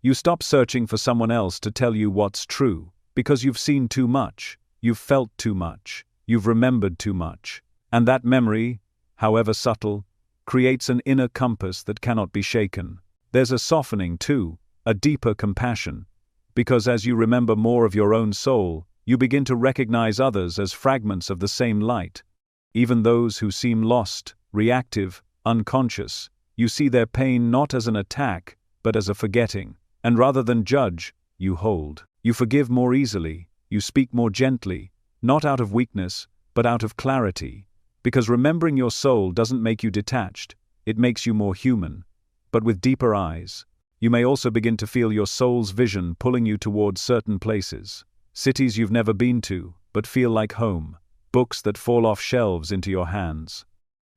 You stop searching for someone else to tell you what's true, because you've seen too much, you've felt too much, you've remembered too much. And that memory, however subtle, creates an inner compass that cannot be shaken. There's a softening too, a deeper compassion, because as you remember more of your own soul, you begin to recognize others as fragments of the same light. Even those who seem lost, reactive, unconscious, you see their pain not as an attack, but as a forgetting. And rather than judge, you hold. You forgive more easily, you speak more gently, not out of weakness, but out of clarity. Because remembering your soul doesn't make you detached, it makes you more human. But with deeper eyes, you may also begin to feel your soul's vision pulling you towards certain places. cities you've never been to, but feel like home, books that fall off shelves into your hands,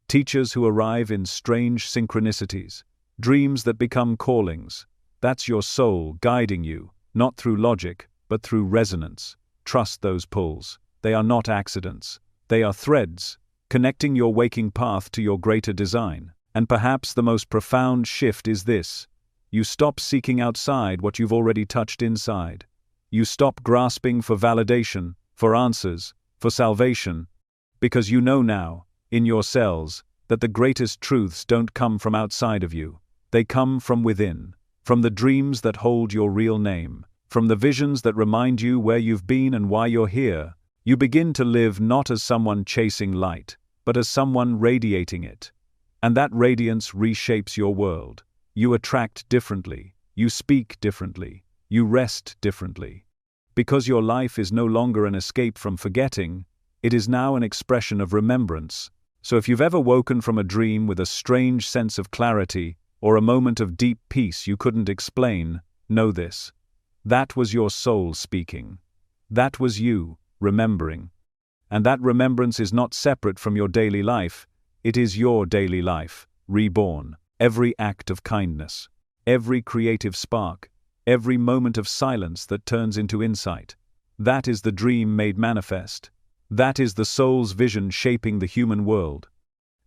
teachers who arrive in strange synchronicities, dreams that become callings. That's your soul guiding you, not through logic, but through resonance. Trust those pulls. They are not accidents. They are threads, connecting your waking path to your greater design. And perhaps the most profound shift is this: you stop seeking outside what you've already touched inside. You stop grasping for validation, for answers, for salvation, because you know now, in your cells, that the greatest truths don't come from outside of you. They come from within, from the dreams that hold your real name, from the visions that remind you where you've been and why you're here. You begin to live not as someone chasing light, but as someone radiating it. And that radiance reshapes your world. You attract differently, you speak differently, you rest differently. Because your life is no longer an escape from forgetting, it is now an expression of remembrance. So if you've ever woken from a dream with a strange sense of clarity, or a moment of deep peace you couldn't explain, know this: that was your soul speaking. That was you, remembering. And that remembrance is not separate from your daily life. It is your daily life, reborn. Every act of kindness, every creative spark, every moment of silence that turns into insight. That is the dream made manifest. That is the soul's vision shaping the human world.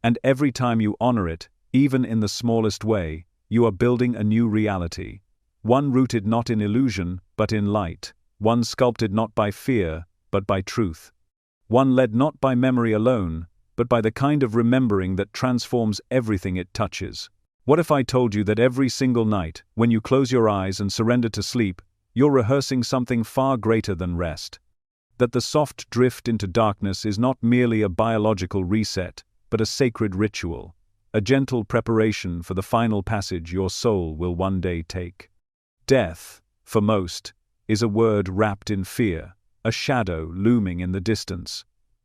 And every time you honor it, even in the smallest way, you are building a new reality. One rooted not in illusion, but in light. One sculpted not by fear, but by truth. One led not by memory alone, but by the kind of remembering that transforms everything it touches. What if I told you that every single night, when you close your eyes and surrender to sleep, you're rehearsing something far greater than rest? That the soft drift into darkness is not merely a biological reset, but a sacred ritual, a gentle preparation for the final passage your soul will one day take. Death, for most, is a word wrapped in fear, a shadow looming in the distance.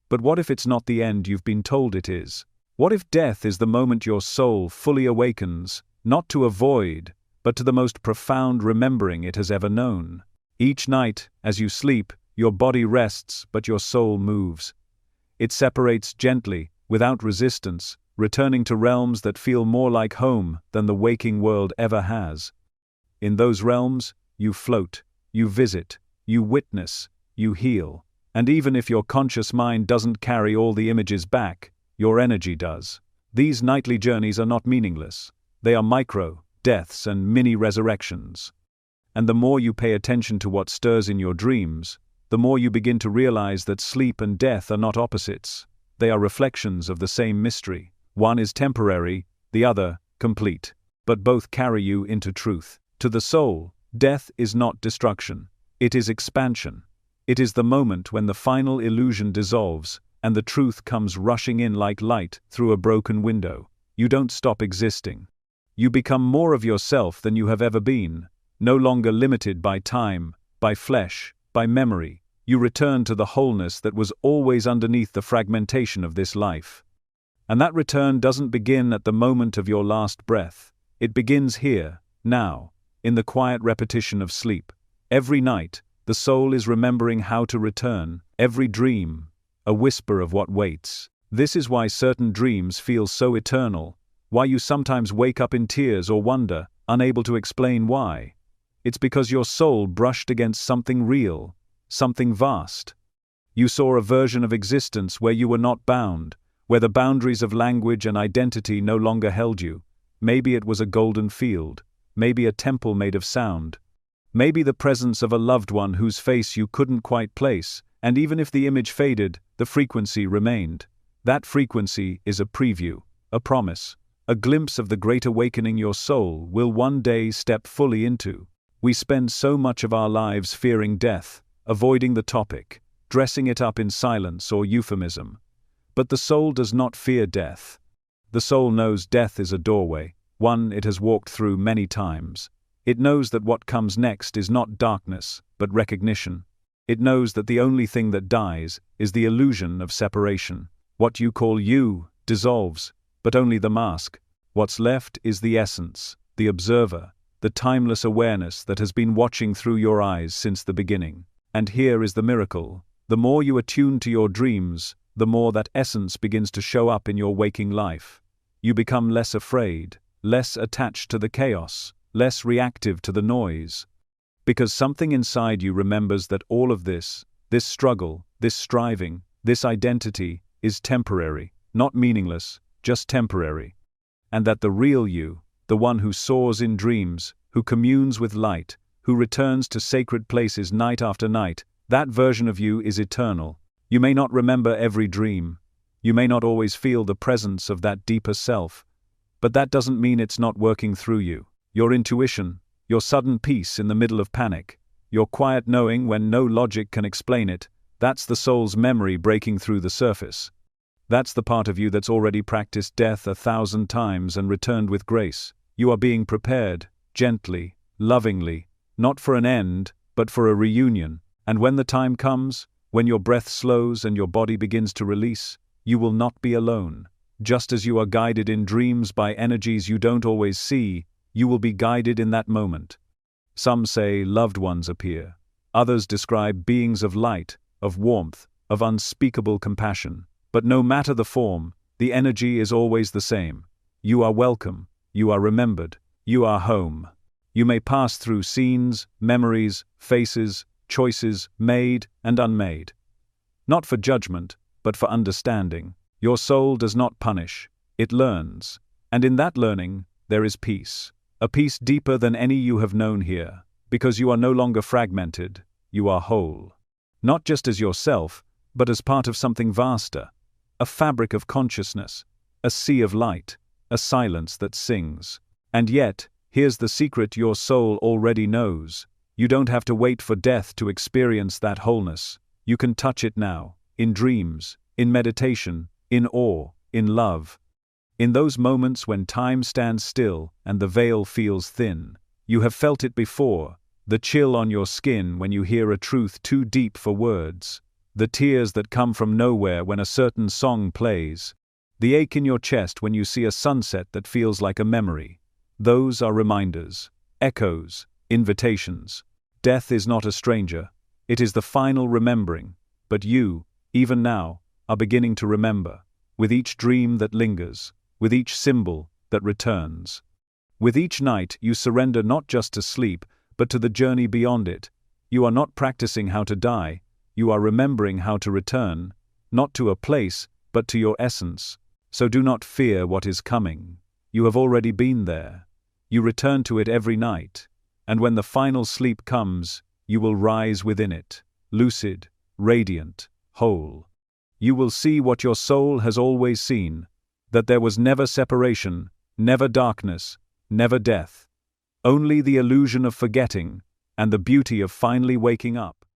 But what if it's not the end you've been told it is? What if death is the moment your soul fully awakens, not to a void, but to the most profound remembering it has ever known? Each night, as you sleep, your body rests, but your soul moves. It separates gently, without resistance, returning to realms that feel more like home than the waking world ever has. In those realms, you float, you visit, you witness, you heal. And even if your conscious mind doesn't carry all the images back, your energy does. These nightly journeys are not meaningless. They are micro-deaths and mini-resurrections. And the more you pay attention to what stirs in your dreams, the more you begin to realize that sleep and death are not opposites. They are reflections of the same mystery. One is temporary, the other, complete. But both carry you into truth. To the soul, death is not destruction. It is expansion. It is the moment when the final illusion dissolves, and the truth comes rushing in like light through a broken window. You don't stop existing. You become more of yourself than you have ever been, no longer limited by time, by flesh, by memory. You return to the wholeness that was always underneath the fragmentation of this life. And that return doesn't begin at the moment of your last breath. It begins here, now, in the quiet repetition of sleep. Every night, the soul is remembering how to return. Every dream, a whisper of what waits. This is why certain dreams feel so eternal, why you sometimes wake up in tears or wonder, unable to explain why. It's because your soul brushed against something real, something vast. You saw a version of existence where you were not bound, where the boundaries of language and identity no longer held you. Maybe it was a golden field, maybe a temple made of sound, maybe the presence of a loved one whose face you couldn't quite place, and even if the image faded, the frequency remained. That frequency is a preview, a promise, a glimpse of the great awakening your soul will one day step fully into. We spend so much of our lives fearing death, avoiding the topic, dressing it up in silence or euphemism. But the soul does not fear death. The soul knows death is a doorway, one it has walked through many times. It knows that what comes next is not darkness, but recognition. It knows that the only thing that dies is the illusion of separation. What you call you dissolves, but only the mask. What's left is the essence, the observer, the timeless awareness that has been watching through your eyes since the beginning. And here is the miracle. The more you attune to your dreams, the more that essence begins to show up in your waking life. You become less afraid, less attached to the chaos, less reactive to the noise. Because something inside you remembers that all of this struggle, this striving, this identity, is temporary, not meaningless, just temporary. And that the real you, the one who soars in dreams, who communes with light, who returns to sacred places night after night, that version of you is eternal. You may not remember every dream. You may not always feel the presence of that deeper self. But that doesn't mean it's not working through you. Your intuition, your sudden peace in the middle of panic, your quiet knowing when no logic can explain it, that's the soul's memory breaking through the surface. That's the part of you that's already practiced death 1,000 times and returned with grace. You are being prepared, gently, lovingly, not for an end, but for a reunion. And when the time comes, when your breath slows and your body begins to release, you will not be alone. Just as you are guided in dreams by energies you don't always see, you will be guided in that moment. Some say loved ones appear. Others describe beings of light, of warmth, of unspeakable compassion. But no matter the form, the energy is always the same. You are welcome, you are remembered, you are home. You may pass through scenes, memories, faces, choices made and unmade. Not for judgment, but for understanding. Your soul does not punish, it learns. And in that learning, there is peace. A peace deeper than any you have known here, because you are no longer fragmented, you are whole. Not just as yourself, but as part of something vaster. A fabric of consciousness, a sea of light, a silence that sings. And yet, here's the secret your soul already knows. You don't have to wait for death to experience that wholeness. You can touch it now, in dreams, in meditation, in awe, in love. In those moments when time stands still and the veil feels thin. You have felt it before, the chill on your skin when you hear a truth too deep for words. The tears that come from nowhere when a certain song plays. The ache in your chest when you see a sunset that feels like a memory. Those are reminders, echoes, invitations. Death is not a stranger. It is the final remembering. But you, even now, are beginning to remember. With each dream that lingers. With each symbol that returns. With each night you surrender not just to sleep, but to the journey beyond it. You are not practicing how to die. You are remembering how to return, not to a place, but to your essence. So do not fear what is coming. You have already been there. You return to it every night. And when the final sleep comes, you will rise within it, lucid, radiant, whole. You will see what your soul has always seen, that there was never separation, never darkness, never death. Only the illusion of forgetting, and the beauty of finally waking up.